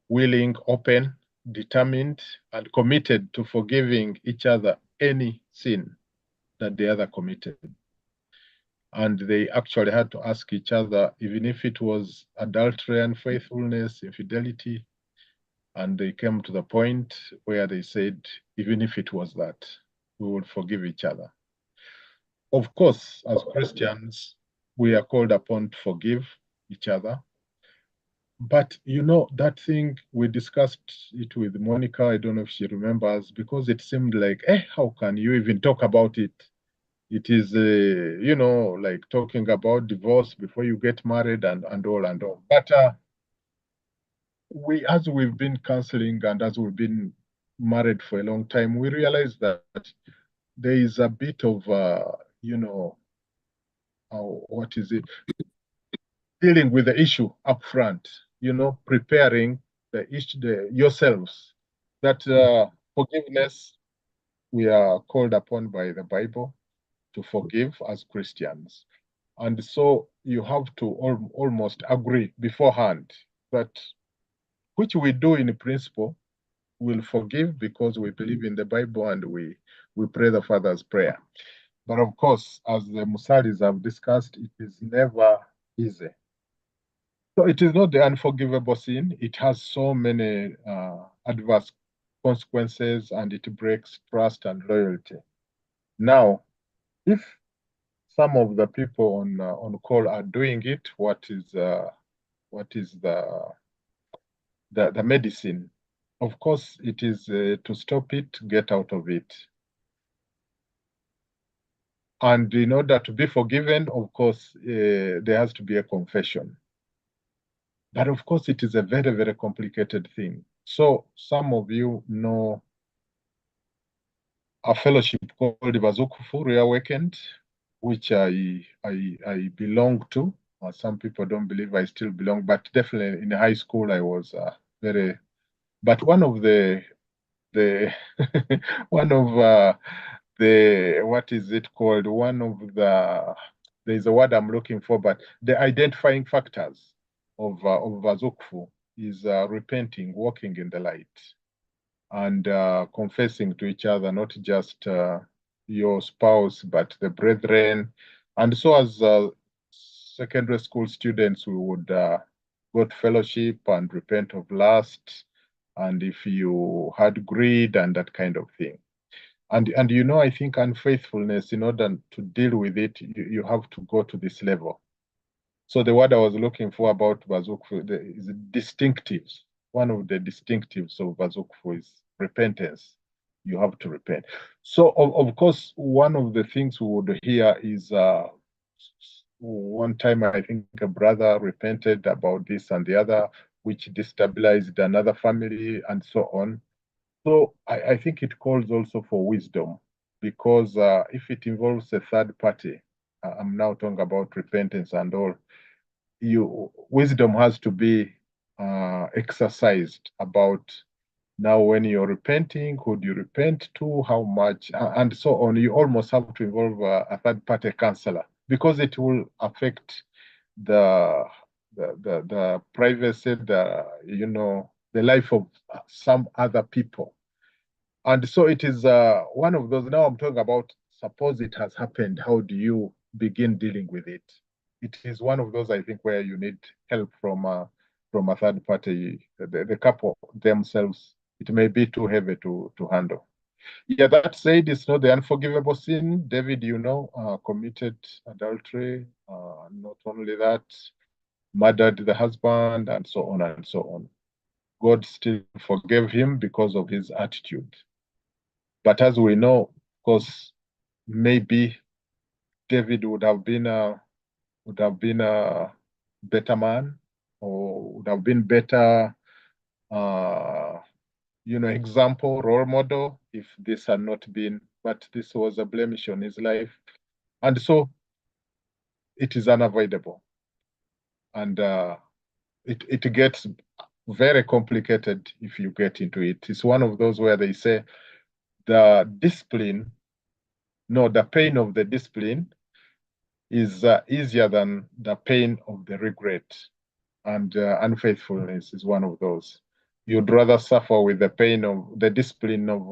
willing, open, determined, and committed to forgiving each other any sin that the other committed. And they actually had to ask each other, even if it was adultery, unfaithfulness, infidelity, and they came to the point where they said, even if it was that, we will forgive each other. Of course, as Christians, we are called upon to forgive each other. But you know, that thing, we discussed it with Monica, I don't know if she remembers, because it seemed like, how can you even talk about it? It is, you know, like talking about divorce before you get married and all and all. But as we've been counseling and as we've been married for a long time, we realize that there is a bit of, you know, what is it? Dealing with the issue up front, you know, preparing the issue, yourselves. That forgiveness, we are called upon by the Bible to forgive as Christians. And so you have to almost agree beforehand that, which we do in principle, we'll forgive because we believe in the Bible and we pray the Father's prayer. But of course, as the Musalis have discussed, it is never easy. So it is not the unforgivable sin. It has so many adverse consequences and it breaks trust and loyalty. Now, if some of the people on call are doing it, what is the medicine? Of course, it is to stop it, get out of it. And in order to be forgiven, of course, there has to be a confession. But of course, it is a very, very complicated thing. So some of you know a fellowship called Bazukufu Reawakened, which I belong to. Some people don't believe I still belong, but definitely in high school I was very. But one of the one of the what is it called? One of the, there's a word I'm looking for, but the identifying factors of Bazukufu is repenting, walking in the light, and confessing to each other, not just your spouse, but the brethren. And so as secondary school students, we would go to fellowship and repent of lust, and if you had greed and that kind of thing. And you know, I think unfaithfulness, in order to deal with it, you have to go to this level. So the word I was looking for about Bazukufu is distinctives. One of the distinctives of Bazukufu is repentance. You have to repent. So of course, one of the things we would hear is one time I think a brother repented about this and the other, which destabilized another family and so on. So I think it calls also for wisdom, because if it involves a third party, I'm now talking about repentance and all, wisdom has to be exercised about, now when you're repenting, who do you repent to, how much, and so on. You almost have to involve a third party counselor, because it will affect the privacy, you know, the life of some other people. And so it is one of those. Now I'm talking about, suppose it has happened, how do you begin dealing with it? It is one of those, I think, where you need help from a third party. The couple themselves, it may be too heavy to handle. Yeah, that said, it's not the unforgivable sin. David, you know, committed adultery. Not only that, murdered the husband, and so on and so on. God still forgave him because of his attitude. But as we know, of course, maybe David would have been a better man, or would have been better, example, role model, if this had not been. But this was a blemish on his life, and so it is unavoidable, and it gets very complicated if you get into it. It's one of those where they say the pain of the discipline is easier than the pain of the regret. And unfaithfulness is one of those. You'd rather suffer with the pain of the discipline of,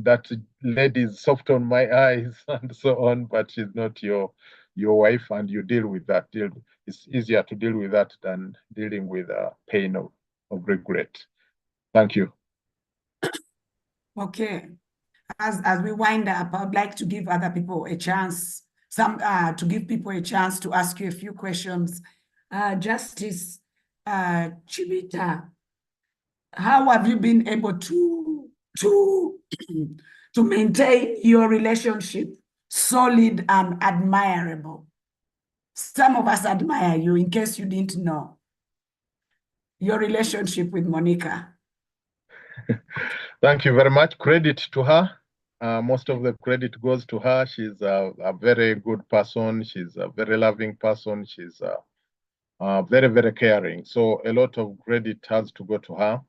that lady is soft on my eyes and so on, but she's not your wife, and you deal with that. It's easier to deal with that than dealing with pain of regret. Thank you. Okay. As we wind up, I'd like to give other people a chance, to give people a chance to ask you a few questions. Justice Chibita, how have you been able to maintain your relationship solid and admirable? Some of us admire you, in case you didn't know. Your relationship with Monica. Thank you very much. Credit to her. Most of the credit goes to her. She's a very good person. She's a very loving person. She's very, very caring. So a lot of credit has to go to her.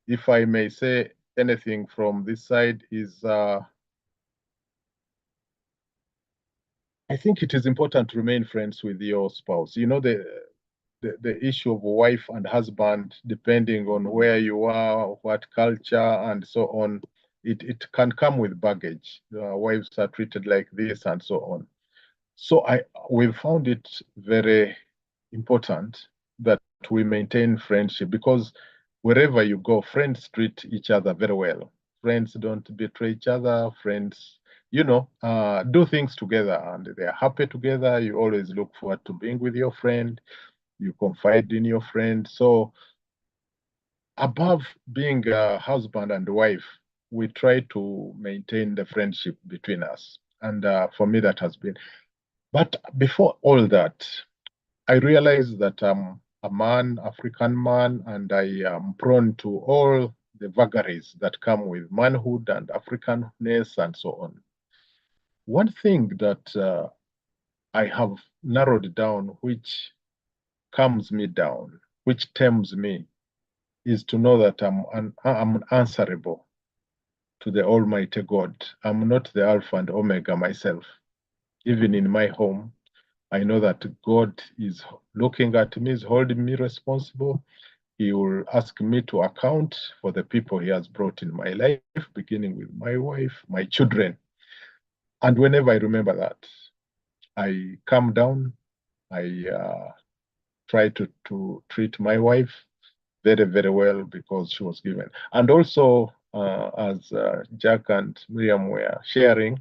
If I may say anything from this side is, I think it is important to remain friends with your spouse. You know, the issue of wife and husband, depending on where you are, what culture, and so on, it can come with baggage. Wives are treated like this and so on. So we've found it very important that we maintain friendship, because wherever you go, friends treat each other very well. Friends don't betray each other. Friends, do things together, and they're happy together. You always look forward to being with your friend. You confide in your friend. So above being a husband and wife, we try to maintain the friendship between us. And for me, that has been. But before all that, I realized that I'm a man, African man, and I am prone to all the vagaries that come with manhood and Africanness and so on. One thing that I have narrowed down, which calms me down, which tames me, is to know that I'm answerable to the Almighty God. I'm not the Alpha and Omega myself. Even in my home, I know that God is looking at me, is holding me responsible. He will ask me to account for the people he has brought in my life, beginning with my wife, my children. And whenever I remember that, I calm down. I try to treat my wife very, very well, because she was given. And also, as Jack and Miriam were sharing,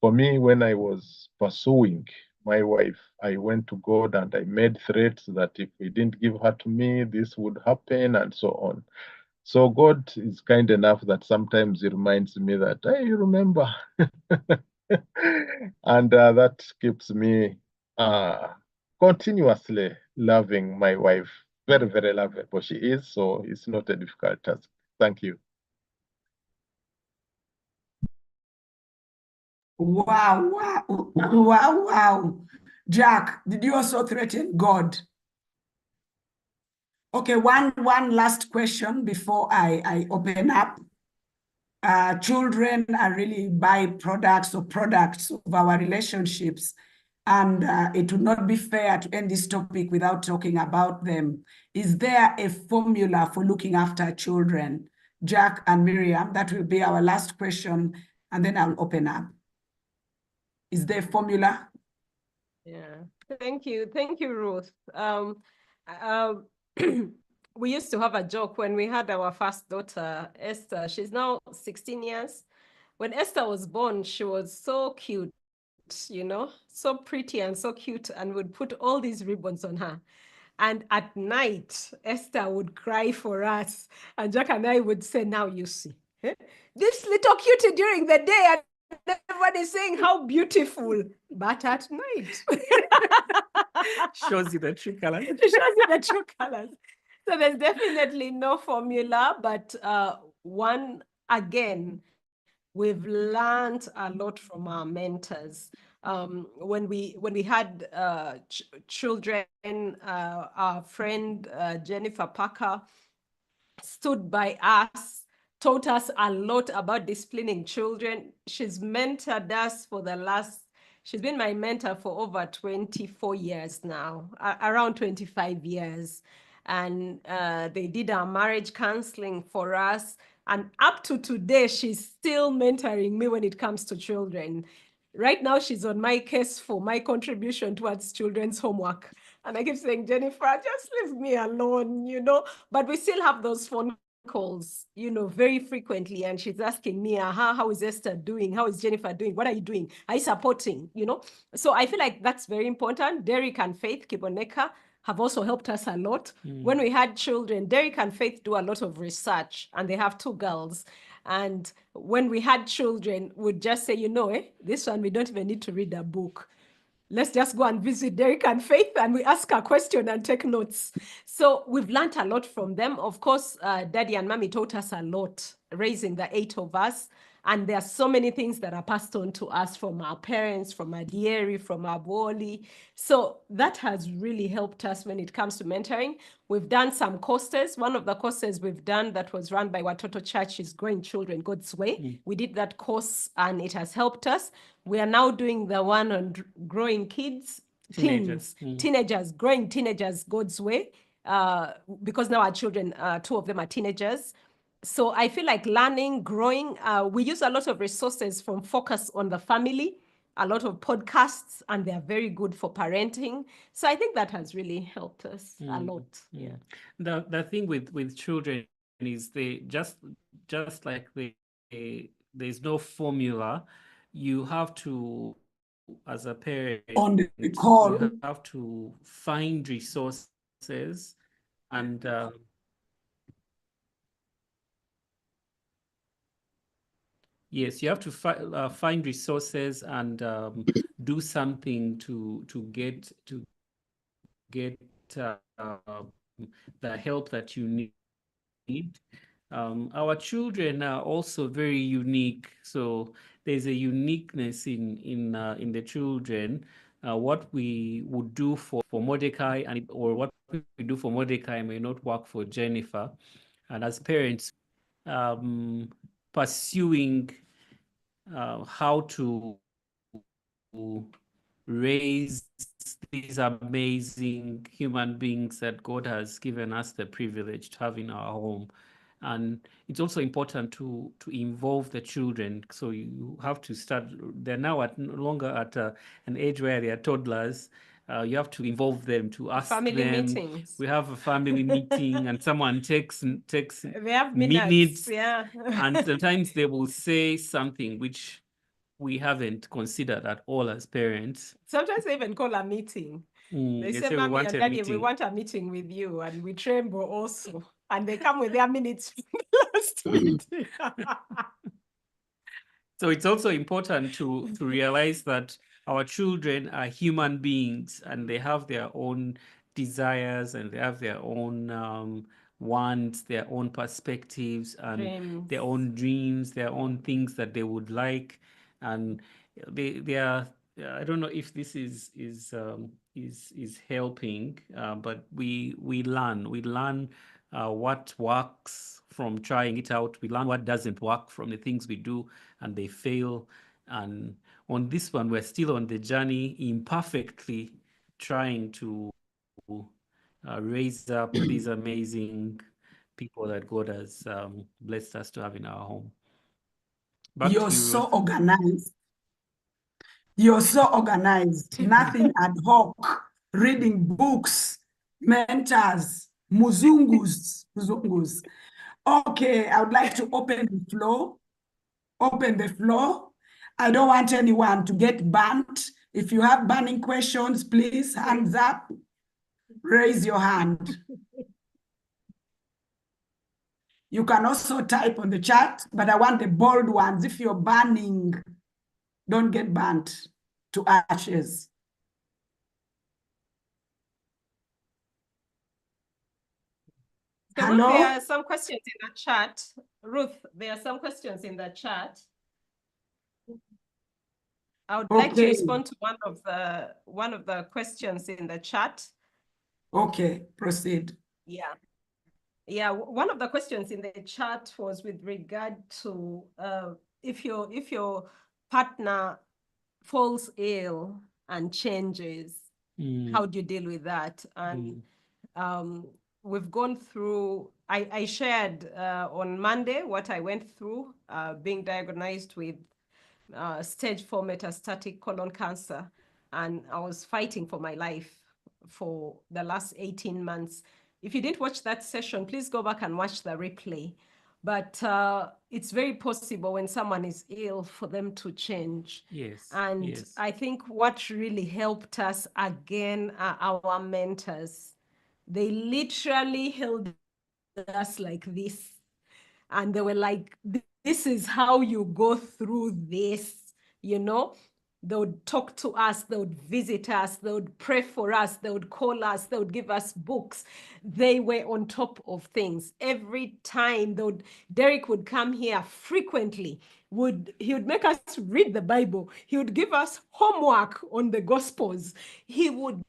for me, when I was pursuing my wife, I went to God and I made threats that if he didn't give her to me, this would happen, and so on. So God is kind enough that sometimes he reminds me that, hey, you remember. And that keeps me continuously loving my wife. Very, very lovable she is, so it's not a difficult task. Thank you. Wow, wow, wow, wow. Jack, did you also threaten God? Okay, one last question before I open up. Children are really byproducts or products of our relationships. And it would not be fair to end this topic without talking about them. Is there a formula for looking after children? Jack and Miriam, that will be our last question, and then I'll open up. Is there a formula? Yeah, thank you, Ruth. We used to have a joke when we had our first daughter, Esther. She's now 16 years. When Esther was born, she was so cute. you know, so pretty and so cute, and would put all these ribbons on her. And at night, Esther would cry for us, and Jack and I would say, now you see, this little cutie during the day, and everybody's saying how beautiful, but at night. Shows you the true colors. It shows you the true colors. So there's definitely no formula, but one, again, we've learned a lot from our mentors. When we had children, our friend Jennifer Parker stood by us, taught us a lot about disciplining children. She's mentored us for the last, she's been my mentor for over 24 years now, around 25 years. And they did our marriage counseling for us. And up to today, she's still mentoring me when it comes to children. Right now, she's on my case for my contribution towards children's homework. And I keep saying, Jennifer, just leave me alone, you know. But we still have those phone calls, you know, very frequently. And she's asking me, how is Esther doing? How is Jennifer doing? What are you doing? Are you supporting, you know? So I feel like that's very important. Derek and Faith Kiboneka have also helped us a lot. When we had children, Derek and Faith do a lot of research, and they have 2 girls. And when we had children, we'd just say, you know, this one, we don't even need to read a book. Let's just go and visit Derek and Faith, and we ask a question and take notes. So we've learned a lot from them. Of course, Daddy and Mommy taught us a lot, raising the 8 of us. And there are so many things that are passed on to us from our parents, from Adieri, from Aboli. So that has really helped us when it comes to mentoring. We've done some courses. One of the courses we've done that was run by Watoto Church is Growing Children God's Way. We did that course and it has helped us. We are now doing the one on growing kids, teenagers, growing teenagers God's way, because now our children, 2 of them are teenagers. So I feel like learning, growing, we use a lot of resources from Focus on the Family, a lot of podcasts, and they're very good for parenting. So I think that has really helped us a lot. Yeah. The thing with children is they just like there's no formula. You have to, as a parent, on the call, you have to find resources and yes, you have to find resources and do something to get the help that you need. Our children are also very unique, so there's a uniqueness in the children. What we would do for Mordecai or what we do for Mordecai may not work for Jennifer, and as parents, pursuing how to raise these amazing human beings that God has given us the privilege to have in our home. And it's also important to involve the children. So you have to start, they're now no longer at an age where they are toddlers. You have to involve them, to ask family them. Meetings. We have a family meeting and someone takes we have minutes. Yeah. And sometimes they will say something which we haven't considered at all as parents. Sometimes they even call a meeting. They say, Mommy and Daddy, we want a meeting with you, and we tremble also. And they come with their minutes from the last meeting. So it's also important to realize that our children are human beings and they have their own desires and they have their own wants, their own perspectives and their own dreams, their own things that they would like. And they are, I don't know if this is helping, but we learn what works from trying it out. We learn what doesn't work from the things we do and they fail. And on this one, we're still on the journey, imperfectly trying to raise up these amazing people that God has blessed us to have in our home. You're so organized. You're so organized. Nothing ad hoc. Reading books, mentors, muzungus. Okay, I would like to open the floor. I don't want anyone to get burnt. If you have burning questions, please, hands up, raise your hand. You can also type on the chat, but I want the bold ones. If you're burning, don't get burnt to ashes. So Ruth, Hello? there are some questions in the chat. Ruth, there are some questions in the chat. I would like to Okay. respond to one of the questions in the chat. Okay, proceed. Yeah. Yeah, one of the questions in the chat was with regard to if your partner falls ill and changes, how do you deal with that? And we've gone through, I shared on Monday what I went through being diagnosed with stage 4 metastatic colon cancer. And I was fighting for my life for the last 18 months. If you didn't watch that session, please go back and watch the replay. But it's very possible when someone is ill for them to change. Yes. And yes. I think what really helped us again are our mentors. They literally held us like this. And they were like, this is how you go through this, you know? They would talk to us, they would visit us, they would pray for us, they would call us, they would give us books. They were on top of things. Every time Derek would come here frequently, he would make us read the Bible. He would give us homework on the Gospels. He would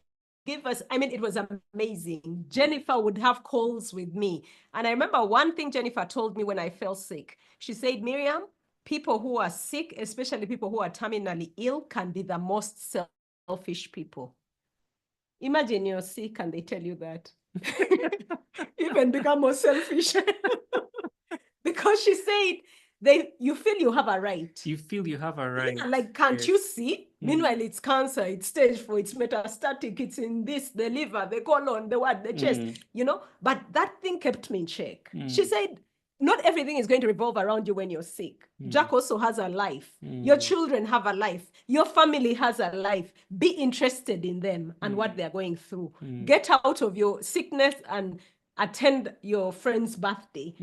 give us, I mean, it was amazing. Jennifer would have calls with me. And I remember one thing Jennifer told me when I fell sick. She said, Miriam, people who are sick, especially people who are terminally ill, can be the most selfish people. Imagine you're sick and they tell you that. Even become more selfish. Because she said, you feel you have a right. You feel you have a right. Yeah, like, can't yes. you see? Meanwhile, it's cancer, it's stage 4, it's metastatic, it's in this, the liver, the colon, the chest, you know? But that thing kept me in check. She said, not everything is going to revolve around you when you're sick. Jack also has a life. Your children have a life. Your family has a life. Be interested in them and what they're going through. Get out of your sickness and attend your friend's birthday.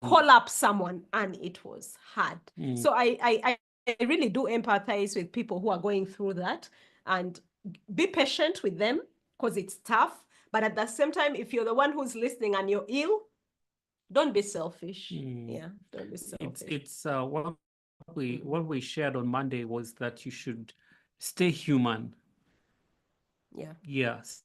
Call up someone, and it was hard. So I really do empathize with people who are going through that, and be patient with them because it's tough. But at the same time, if you're the one who's listening and you're ill, don't be selfish. Yeah, don't be selfish. It's what we shared on Monday was that you should stay human. Yeah. Yes,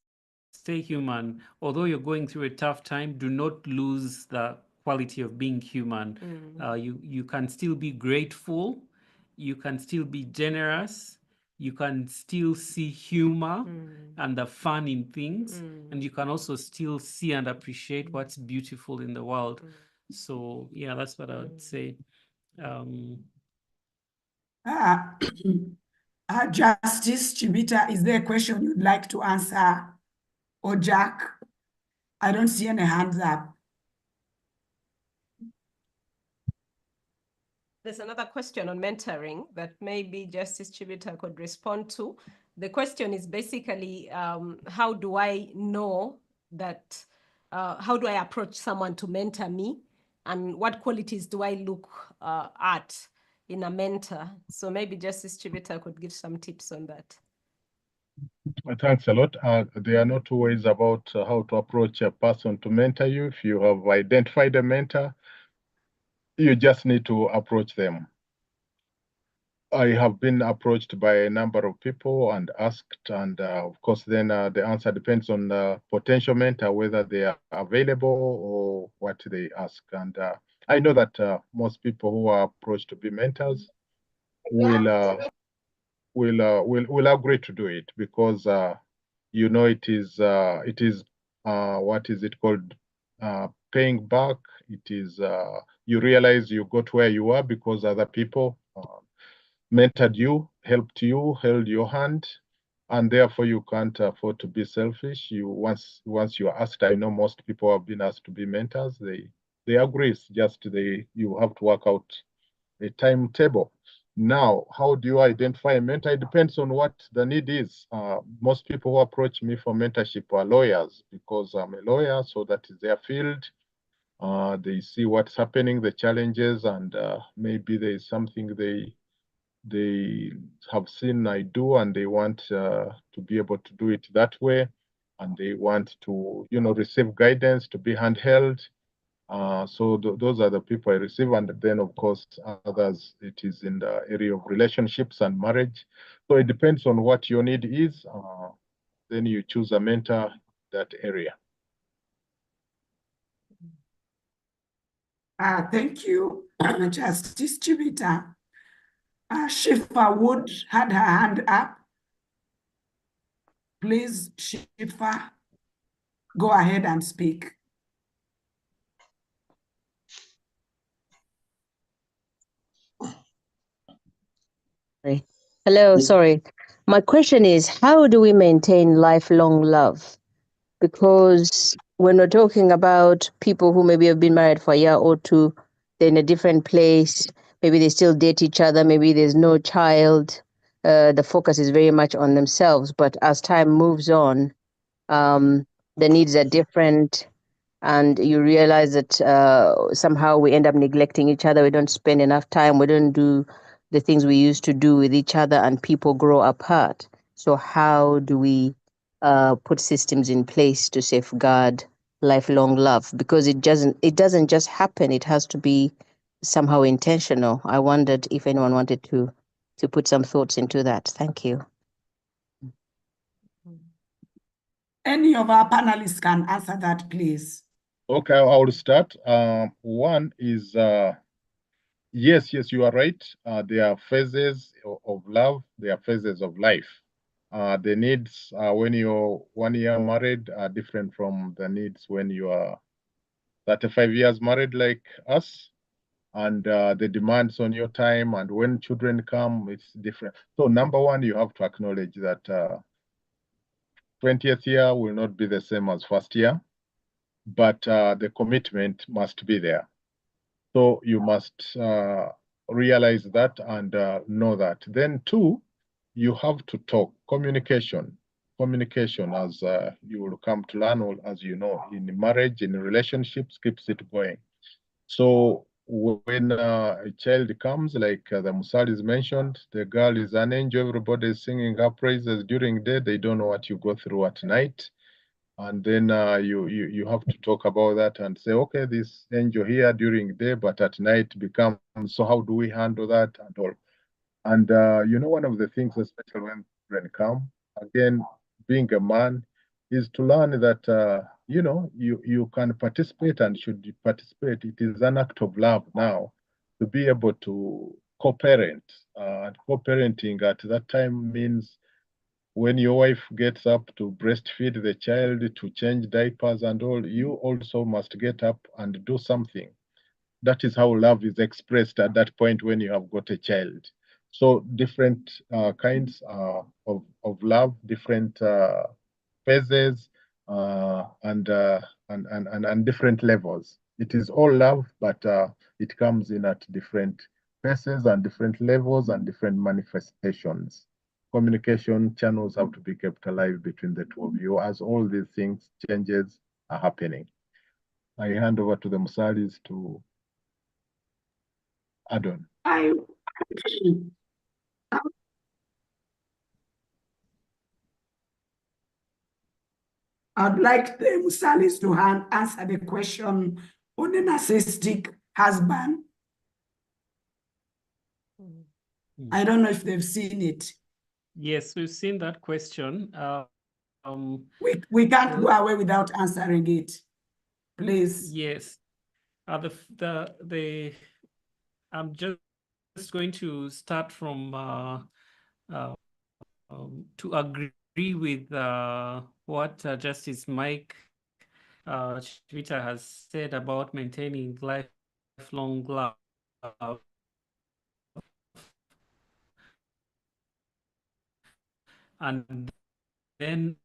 stay human. Although you're going through a tough time, do not lose the quality of being human. You can still be grateful. You can still be generous. You can still see humor and the fun in things. And you can also still see and appreciate what's beautiful in the world. So yeah, that's what I would say. Justice Chibita, is there a question you'd like to answer? Or Jack? I don't see any hands up. There's another question on mentoring that maybe Justice Chibita could respond to. The question is basically, how do I know that, how do I approach someone to mentor me? And what qualities do I look at in a mentor? So maybe Justice Chibita could give some tips on that. Thanks a lot. There are no two ways about how to approach a person to mentor you. If you have identified a mentor, you just need to approach them. I have been approached by a number of people and asked, and of course, then the answer depends on the potential mentor, whether they are available or what they ask. And I know that most people who are approached to be mentors will agree to do it because you know it is what is it called, paying back. It is you realize you got where you are because other people mentored you, helped you, held your hand, and therefore you can't afford to be selfish. You once you are asked, I know most people have been asked to be mentors, they agree. It's just you have to work out a timetable. Now, how do you identify a mentor? It depends on what the need is. Most people who approach me for mentorship are lawyers because I'm a lawyer, so that is their field. They see what's happening, the challenges, and maybe there is something they have seen I do, and they want to be able to do it that way, and they want to, receive guidance, to be handheld. So those are the people I receive, and then of course others, it is in the area of relationships and marriage. So it depends on what your need is. Then you choose a mentor in that area. Thank you, Justice Chibita. Shifa Wood had her hand up. Please, Shifa, go ahead and speak. Hello, sorry. My question is, how do we maintain lifelong love? Because when we're talking about people who maybe have been married for a year or two, they're in a different place, maybe they still date each other, maybe there's no child, the focus is very much on themselves. But as time moves on, the needs are different, and you realize that somehow we end up neglecting each other. We don't spend enough time. We don't do the things we used to do with each other, and people grow apart. So how do we put systems in place to safeguard lifelong love? Because it doesn't just happen. It has to be somehow intentional. I wondered if anyone wanted to put some thoughts into that. Thank you. Any of our panelists can answer that, please. Okay, I will start. One is, yes, you are right. There are phases of love. There are phases of life. The needs when you're 1 year married are different from the needs when you are 35 years married like us. And the demands on your time, and when children come, it's different. So number one, you have to acknowledge that 20th year will not be the same as first year, but the commitment must be there. So you must realize that and know that. Then two, you have to talk. Communication, as you will come to learn, or as you know, in marriage, in relationships, keeps it going. So when a child comes, like the Musalis mentioned, the girl is an angel, everybody is singing her praises during the day, they don't know what you go through at night. And then you have to talk about that and say, okay, this angel here during the day, but at night becomes, so how do we handle that and all? And one of the things, especially when children come, again, being a man, is to learn that you can participate and should participate. It is an act of love now to be able to co-parent. Co-parenting at that time means when your wife gets up to breastfeed the child, to change diapers and all, you also must get up and do something. That is how love is expressed at that point when you have got a child. So different kinds of love, different phases, and different levels. It is all love, but it comes in at different phases and different levels and different manifestations. Communication channels have to be kept alive between the two of you as all these things, changes are happening. I hand over to the Musalis to add on. I'd like the Musalis to answer the question on a narcissistic husband. I don't know if they've seen it. Yes, we've seen that question. We can't go away without answering it. Please. Yes. I'm just going to start from to agree with what Justice Mike Chibita has said about maintaining lifelong love. And then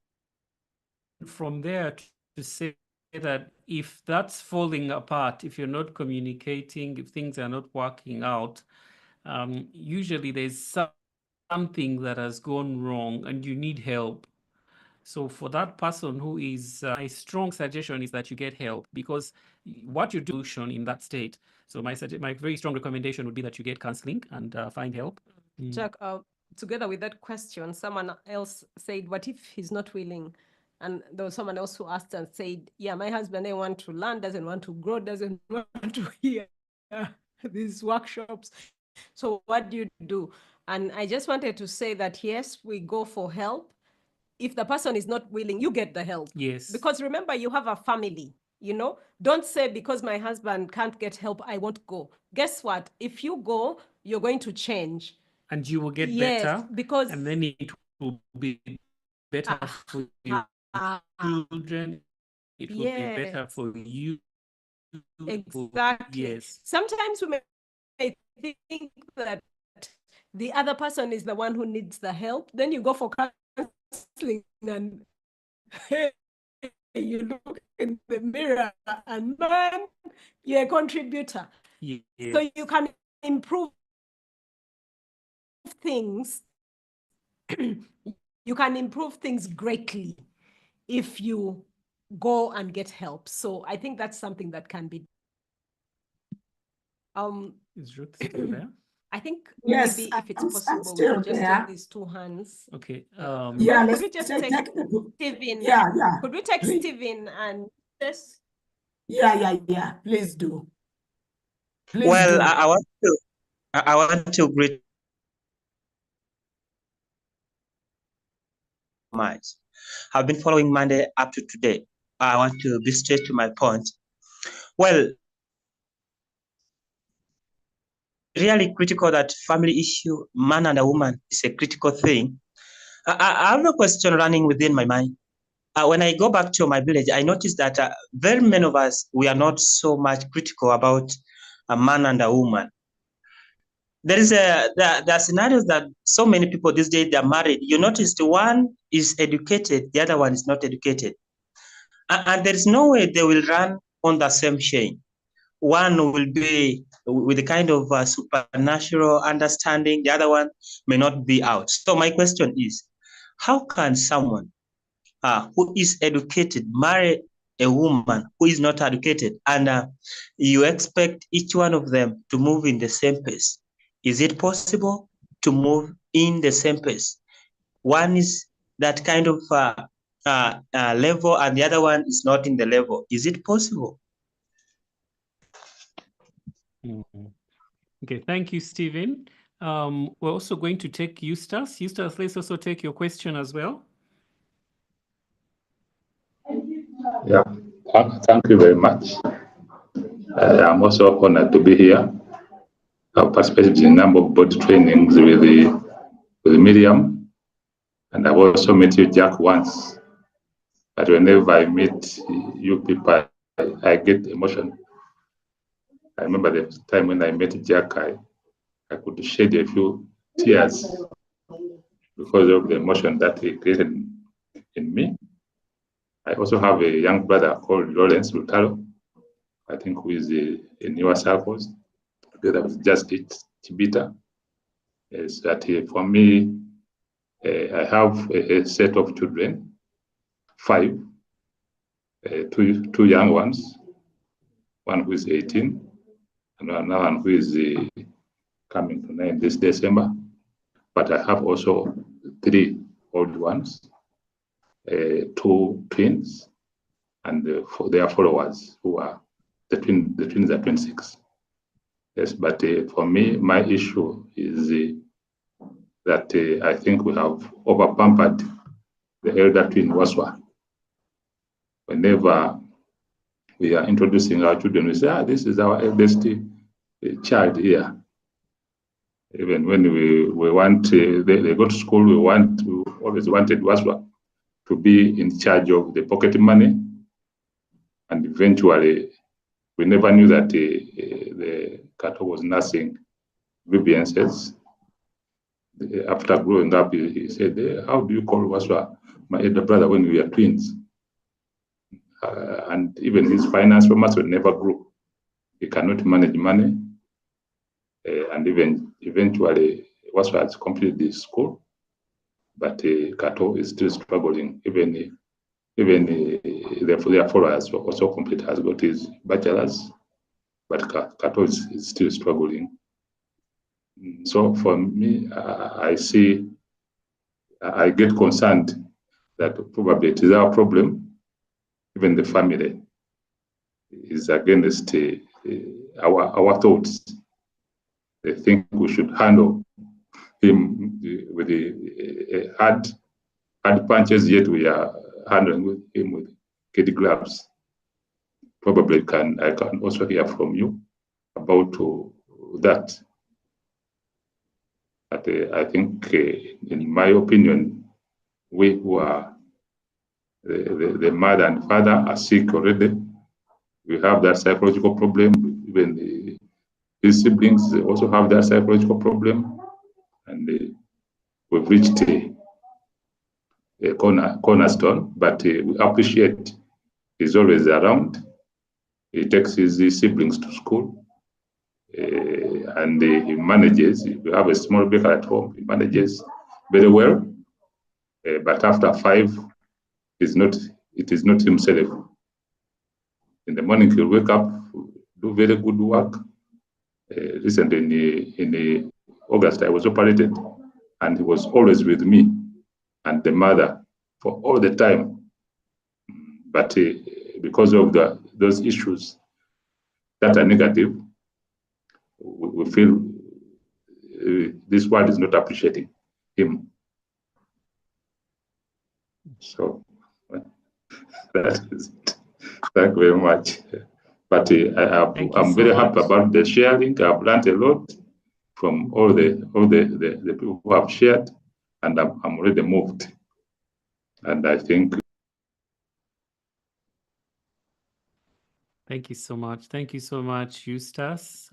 from there to say that if that's falling apart, if you're not communicating, if things are not working out, usually there's something that has gone wrong and you need help. So for that person who is, my strong suggestion is that you get help, because what you do in that state. So my very strong recommendation would be that you get counseling and find help. Jack, together with that question, someone else said, what if he's not willing? And there was someone else who asked and said, yeah, my husband doesn't want to learn, doesn't want to grow, doesn't want to hear these workshops. So what do you do? And I just wanted to say that, yes, we go for help. If the person is not willing, you get the help. Yes. Because remember, you have a family, you know? Don't say, because my husband can't get help, I won't go. Guess what? If you go, you're going to change. And you will get Yes, better. because and then it will be better for your children. It will be better for you. Exactly. Yes. Sometimes we may think that the other person is the one who needs the help. Then you go for counseling and you look in the mirror and man, you're a contributor. Yes. So you can improve things. You can improve things greatly if you go and get help. So I think that's something that can be. Is Ruth still there? I think Yes, maybe if it's I'm possible, we still could just there. take these two hands. Okay. Yeah, could let's we just take take technical. Stephen? Yeah. Could we take Please. Stephen and just? Yeah. Please do. Please Well, do. I want to greet much. I've been following Monday up to today. I want to be straight to my point. Well, really critical that family issue, man and a woman, is a critical thing. I have a question running within my mind. When I go back to my village, I noticed that very many of us, we are not so much critical about a man and a woman. There are scenarios that so many people these days, they're married. You notice the one is educated, the other one is not educated. And there is no way they will run on the same chain. One will be with a kind of supernatural understanding, the other one may not be out. So my question is, how can someone who is educated marry a woman who is not educated, and you expect each one of them to move in the same pace? Is it possible to move in the same pace? One is that kind of level and the other one is not in the level. Is it possible? Okay, thank you, Stephen. We're also going to take Eustace. Eustace, let's also take your question as well. Yeah, thank you very much. I'm also honored to be here. I've participated in a number of body trainings with Miriam, and I've also met you, Jack, once. But whenever I meet you people, I get emotional. I remember the time when I met Jack, I could shed a few tears because of the emotion that he created in me. I also have a young brother called Lawrence Lutaro, I think, who is in your circles, together with Justice Chibita. Is that for me, I have a set of children, 5, two young ones, one who is 18, and another one who is coming to 9 this December. But I have also 3 old ones, 2 twins, and their followers who are the twins are 26. Yes, but for me, my issue is that I think we have over-pampered the elder twin Waswa. Whenever we are introducing our children, we say, this is our eldest child here. Even when we want, they go to school, we always wanted Waswa to be in charge of the pocket money. And eventually, we never knew that the Kato was nursing grievances. After growing up, he said, how do you call Waswa my elder brother when we are twins? And even his finance from us never grew. He cannot manage money. and even eventually Waswa has completed the school, but Kato is still struggling. Even their followers also complete has got his bachelor's, but Kato is still struggling. So for me, I get concerned that probably it is our problem. Even the family is against our thoughts. They think we should handle him with the hard punches, yet we are handling him with kid gloves. Probably I can also hear from you about that. But I think, in my opinion, we who are the mother and father are sick already. We have that psychological problem. Even his siblings also have that psychological problem, and we've reached a cornerstone. But we appreciate he's always around. He takes his siblings to school, and he manages. We have a small baker at home. He manages very well. But after 5, it is not himself. In the morning, he'll wake up, do very good work. Recently, in August, I was operated, and he was always with me and the mother for all the time. But because of those issues that are negative, we feel this world is not appreciating him. So that is it. Thank you very much. But I'm very happy about the sharing. I've learned a lot from all the people who have shared, and I'm already moved. And I think. Thank you so much. Thank you so much, Eustace.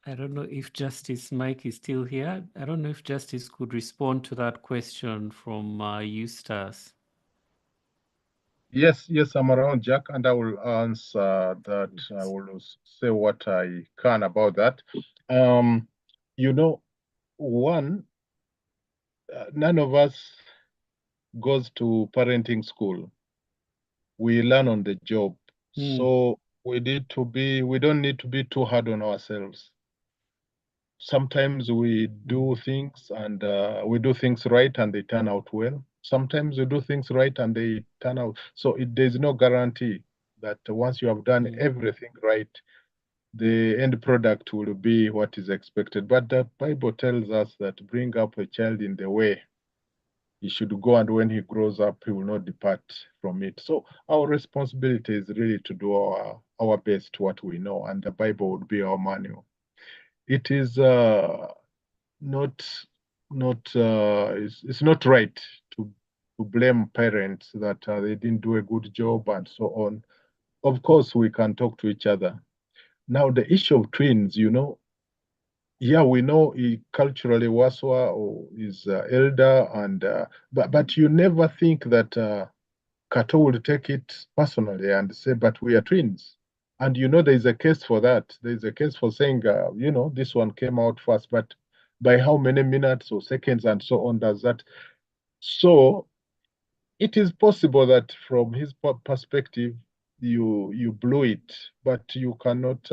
I don't know if Justice Mike is still here. I don't know if Justice could respond to that question from Eustace. Yes, I'm around, Jack, and I will answer that. I will say what I can about that. One, none of us goes to parenting school. We learn on the job. So we don't need to be too hard on ourselves. Sometimes we do things and we do things right and they turn out well. Sometimes we do things right and they turn out. So there's no guarantee that once you have done everything right, the end product will be what is expected. But the Bible tells us that bring up a child in the way he should go, and when he grows up, he will not depart from it. So our responsibility is really to do our best, what we know, and the Bible would be our manual. It is it's not right to blame parents that they didn't do a good job and so on. Of course, we can talk to each other. Now, the issue of twins, yeah, we know culturally Waswa is elder, and but you never think that Kato will take it personally and say, but we are twins. And there's a case for that. There's a case for saying, this one came out first, but by how many minutes or seconds and so on does that? So it is possible that from his perspective, you blew it, but you cannot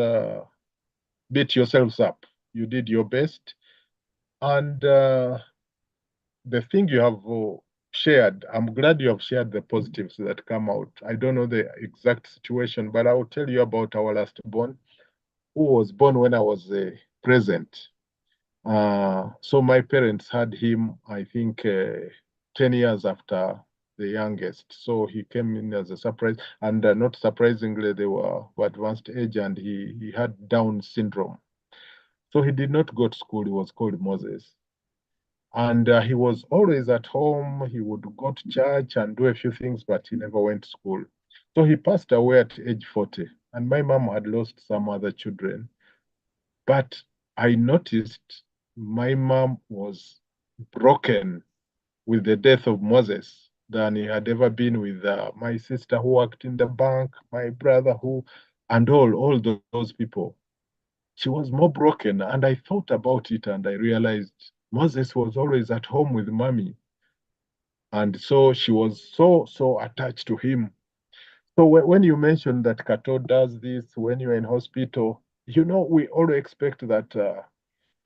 beat yourselves up. You did your best. And the thing you have shared, I'm glad you have shared the positives that come out. I don't know the exact situation, but I will tell you about our last born, who was born when I was present. So my parents had him, I think, 10 years after the youngest. So he came in as a surprise, and not surprisingly, they were advanced age, and he had Down syndrome. So he did not go to school. He was called Moses. And he was always at home. He would go to church and do a few things, but he never went to school. So he passed away at age 40. And my mom had lost some other children. But I noticed my mom was broken with the death of Moses than he had ever been with my sister who worked in the bank, my brother and all those people. she was more broken. And I thought about it and I realized Moses was always at home with mommy. And so she was so attached to him. So when you mentioned that Kato does this when you're in hospital, you know, we all expect that,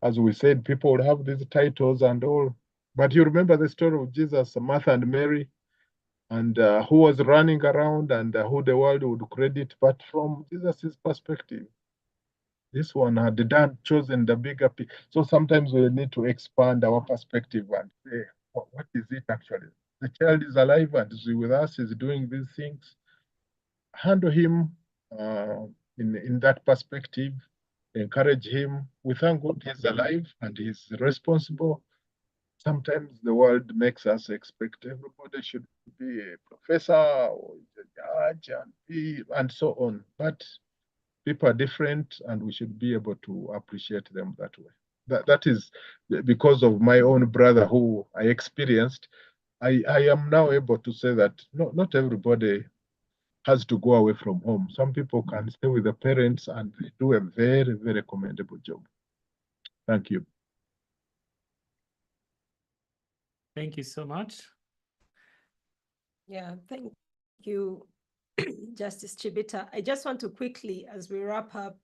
as we said, people would have these titles and all. But you remember the story of Jesus, Martha and Mary, and who was running around and who the world would credit. But from Jesus's perspective, this one had chosen the bigger. So sometimes we need to expand our perspective and say, what is it actually? The child is alive and is with us, is doing these things. Handle him in that perspective, encourage him. We thank God he's alive and he's responsible. Sometimes the world makes us expect everybody should be a professor or a judge and so on. But people are different and we should be able to appreciate them that way. That is because of my own brother who I experienced. I am now able to say that not everybody has to go away from home. Some people can stay with the parents and do a very, very commendable job. Thank you. Thank you so much. Yeah, thank you, Justice Chibita. I just want to quickly, as we wrap up,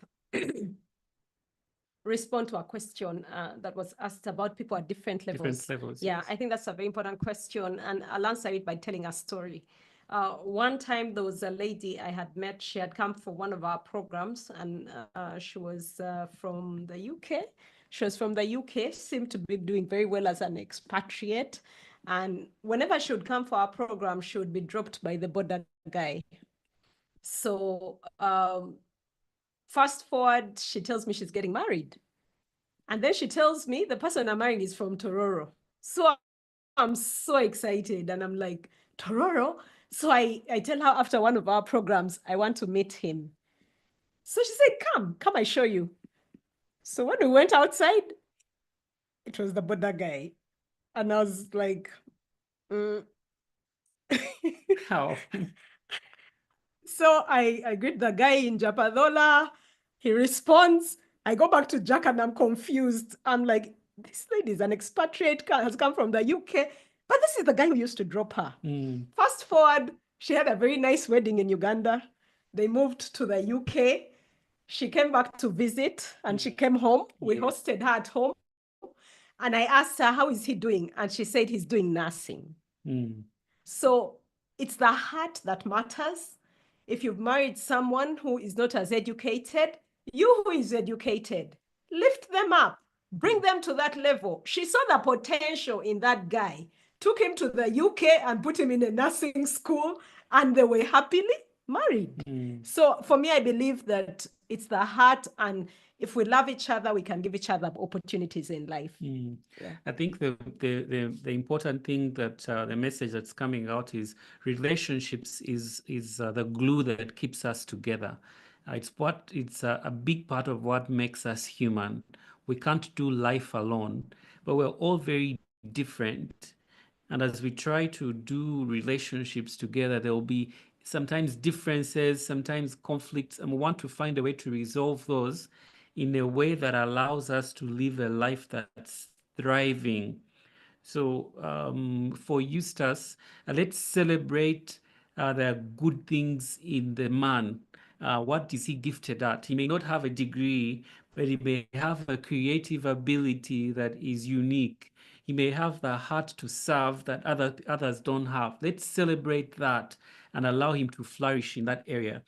respond to a question that was asked about people at different levels. Different levels. Yeah, yes. I think that's a very important question, and I'll answer it by telling a story. One time there was a lady I had met. She had come for one of our programs, and she was from the UK. She was from the UK, seemed to be doing very well as an expatriate. And whenever she would come for our program, she would be dropped by the border guy. So fast forward, she tells me she's getting married. And then she tells me the person I'm marrying is from Tororo. So I'm so excited. And I'm like, Tororo? So I tell her after one of our programs, I want to meet him. So she said, come, I show you. So when we went outside, it was the border guy. And I was like, How? So I greet the guy in Japadola. He responds. I go back to Jack and I'm confused. I'm like, this lady is an expatriate, has come from the UK, but this is the guy who used to drop her. Fast forward, she had a very nice wedding in Uganda. They moved to the UK. She came back to visit and she came home. We hosted her at home. And I asked her, how is he doing? And she said he's doing nursing. So it's the heart that matters. If you've married someone who is not as educated, you who is educated, lift them up, bring them to that level. She saw the potential in that guy, took him to the UK and put him in a nursing school, and they were happily married. So for me, I believe that it's the heart, and if we love each other, we can give each other opportunities in life. Yeah. I think the important thing that the message that's coming out is relationships is the glue that keeps us together. It's a big part of what makes us human. We can't do life alone, but we're all very different. And as we try to do relationships together, there will be sometimes differences, sometimes conflicts, and we want to find a way to resolve those in a way that allows us to live a life that's thriving. So for Eustace, let's celebrate the good things in the man. What is he gifted at? He may not have a degree, but he may have a creative ability that is unique. He may have the heart to serve that others don't have. Let's celebrate that and allow him to flourish in that area.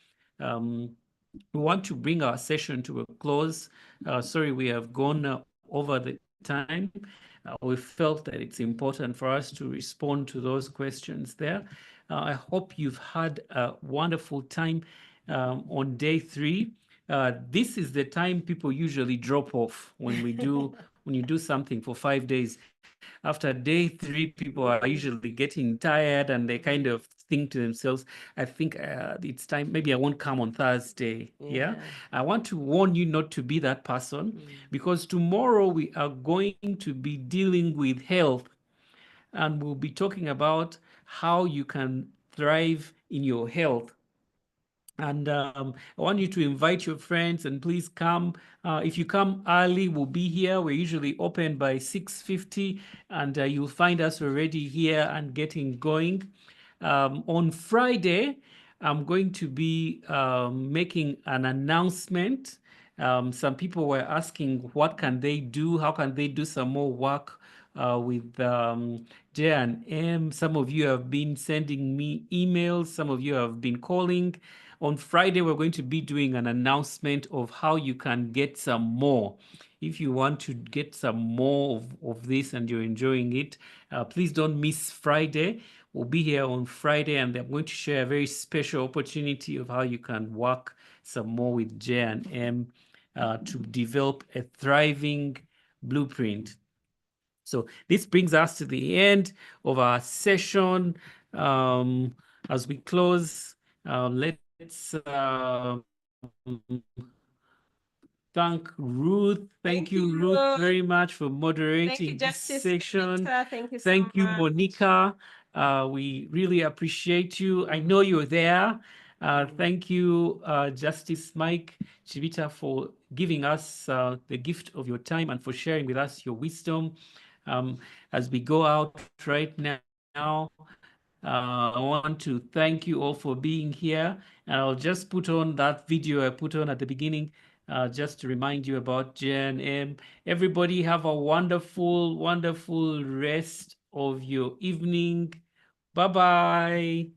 We want to bring our session to a close. Sorry, we have gone over the time. We felt that it's important for us to respond to those questions there. I hope you've had a wonderful time on day 3. This is the time people usually drop off when we do when you do something for 5 days. After day 3, people are usually getting tired and they kind of think to themselves, I think it's time, maybe I won't come on Thursday. Yeah. I want to warn you not to be that person, because tomorrow we are going to be dealing with health, and we'll be talking about how you can thrive in your health. And I want you to invite your friends and please come. If you come early, we'll be here. We're usually open by 6:50 and you'll find us already here and getting going. On Friday, I'm going to be making an announcement. Some people were asking what can they do? How can they do some more work with J&M? Some of you have been sending me emails. Some of you have been calling. On Friday, we're going to be doing an announcement of how you can get some more. If you want to get some more of this and you're enjoying it, please don't miss Friday. We'll be here on Friday and I'm going to share a very special opportunity of how you can work some more with J&M to develop a thriving blueprint. So this brings us to the end of our session. As we close, let's thank Ruth. Thank you, Ruth, very much for moderating this session. Thank you so Thank you, much. Monica. We really appreciate you. I know you're there. Thank you, Justice Mike Chivita, for giving us the gift of your time and for sharing with us your wisdom. As we go out right now, I want to thank you all for being here. And I'll just put on that video I put on at the beginning just to remind you about J&M. Everybody have a wonderful, wonderful rest of your evening. Bye-bye.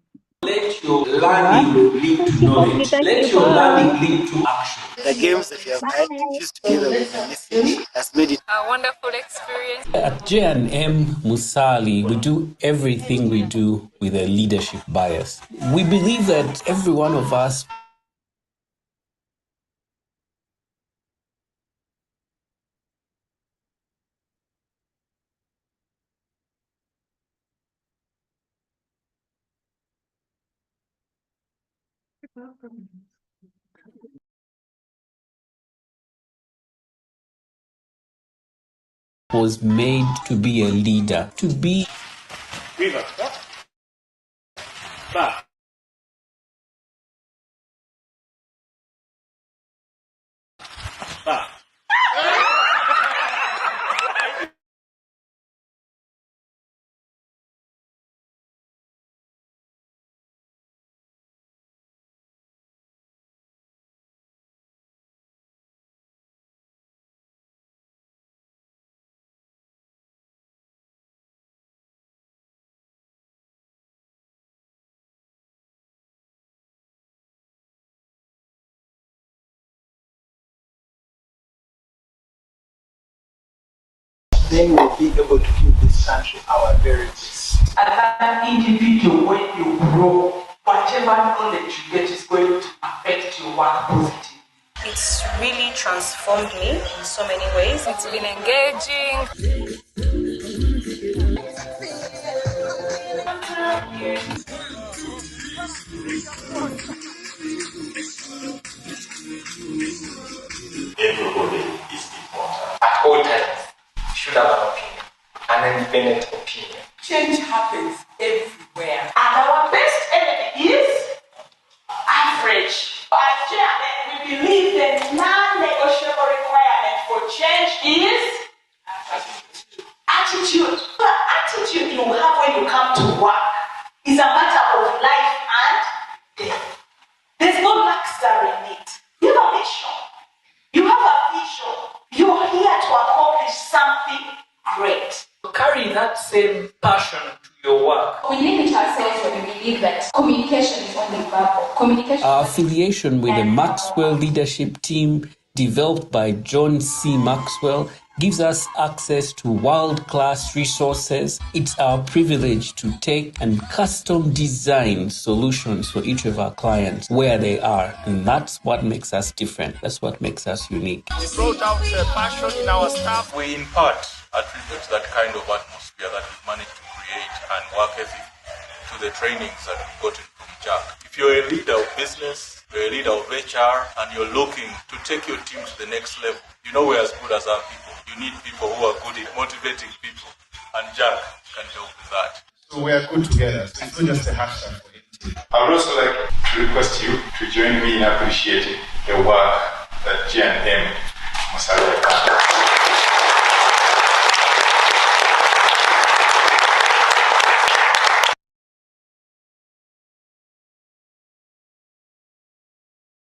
Let your learning lead to knowledge. Let your learning lead to action. The games that you have had fused together with the message has made it A wonderful experience. At J&M Musali, we do everything we do with a leadership bias. We believe that every one of us was made to be a leader, to be Viva. Back. Back. Then we'll be able to give this country our very best. As an individual, when you grow, whatever knowledge you get is going to affect your work positively. It's really transformed me in so many ways. It's been engaging. Everybody is important. At all times, you should have an opinion, an independent opinion. Change happens everywhere. And our best enemy is average. At J&M, we believe the non-negotiable requirement for change is attitude. The attitude you have when you come to work is a matter of life and death. There's no luxury in it. You have a mission. You have a vision. You're here to accomplish something great. Carry that same passion to your work. We limit ourselves when we believe that communication is only verbal. Communication. Our affiliation with the Maxwell Leadership Team, developed by John C. Maxwell, gives us access to world-class resources. It's our privilege to take and custom design solutions for each of our clients where they are. And that's what makes us different. That's what makes us unique. We brought out the passion in our staff. We in part attribute that kind of atmosphere that we've managed to create and work ethic to the trainings that we've gotten from Jack. If you're a leader of business, you're a leader of HR, and you're looking to take your team to the next level, you know we're as good as our people. You need people who are good at motivating people, and Jack can help with that. So we are good together. So it's not just a hashtag for it. I would also like to request you to join me in appreciating the work that Jen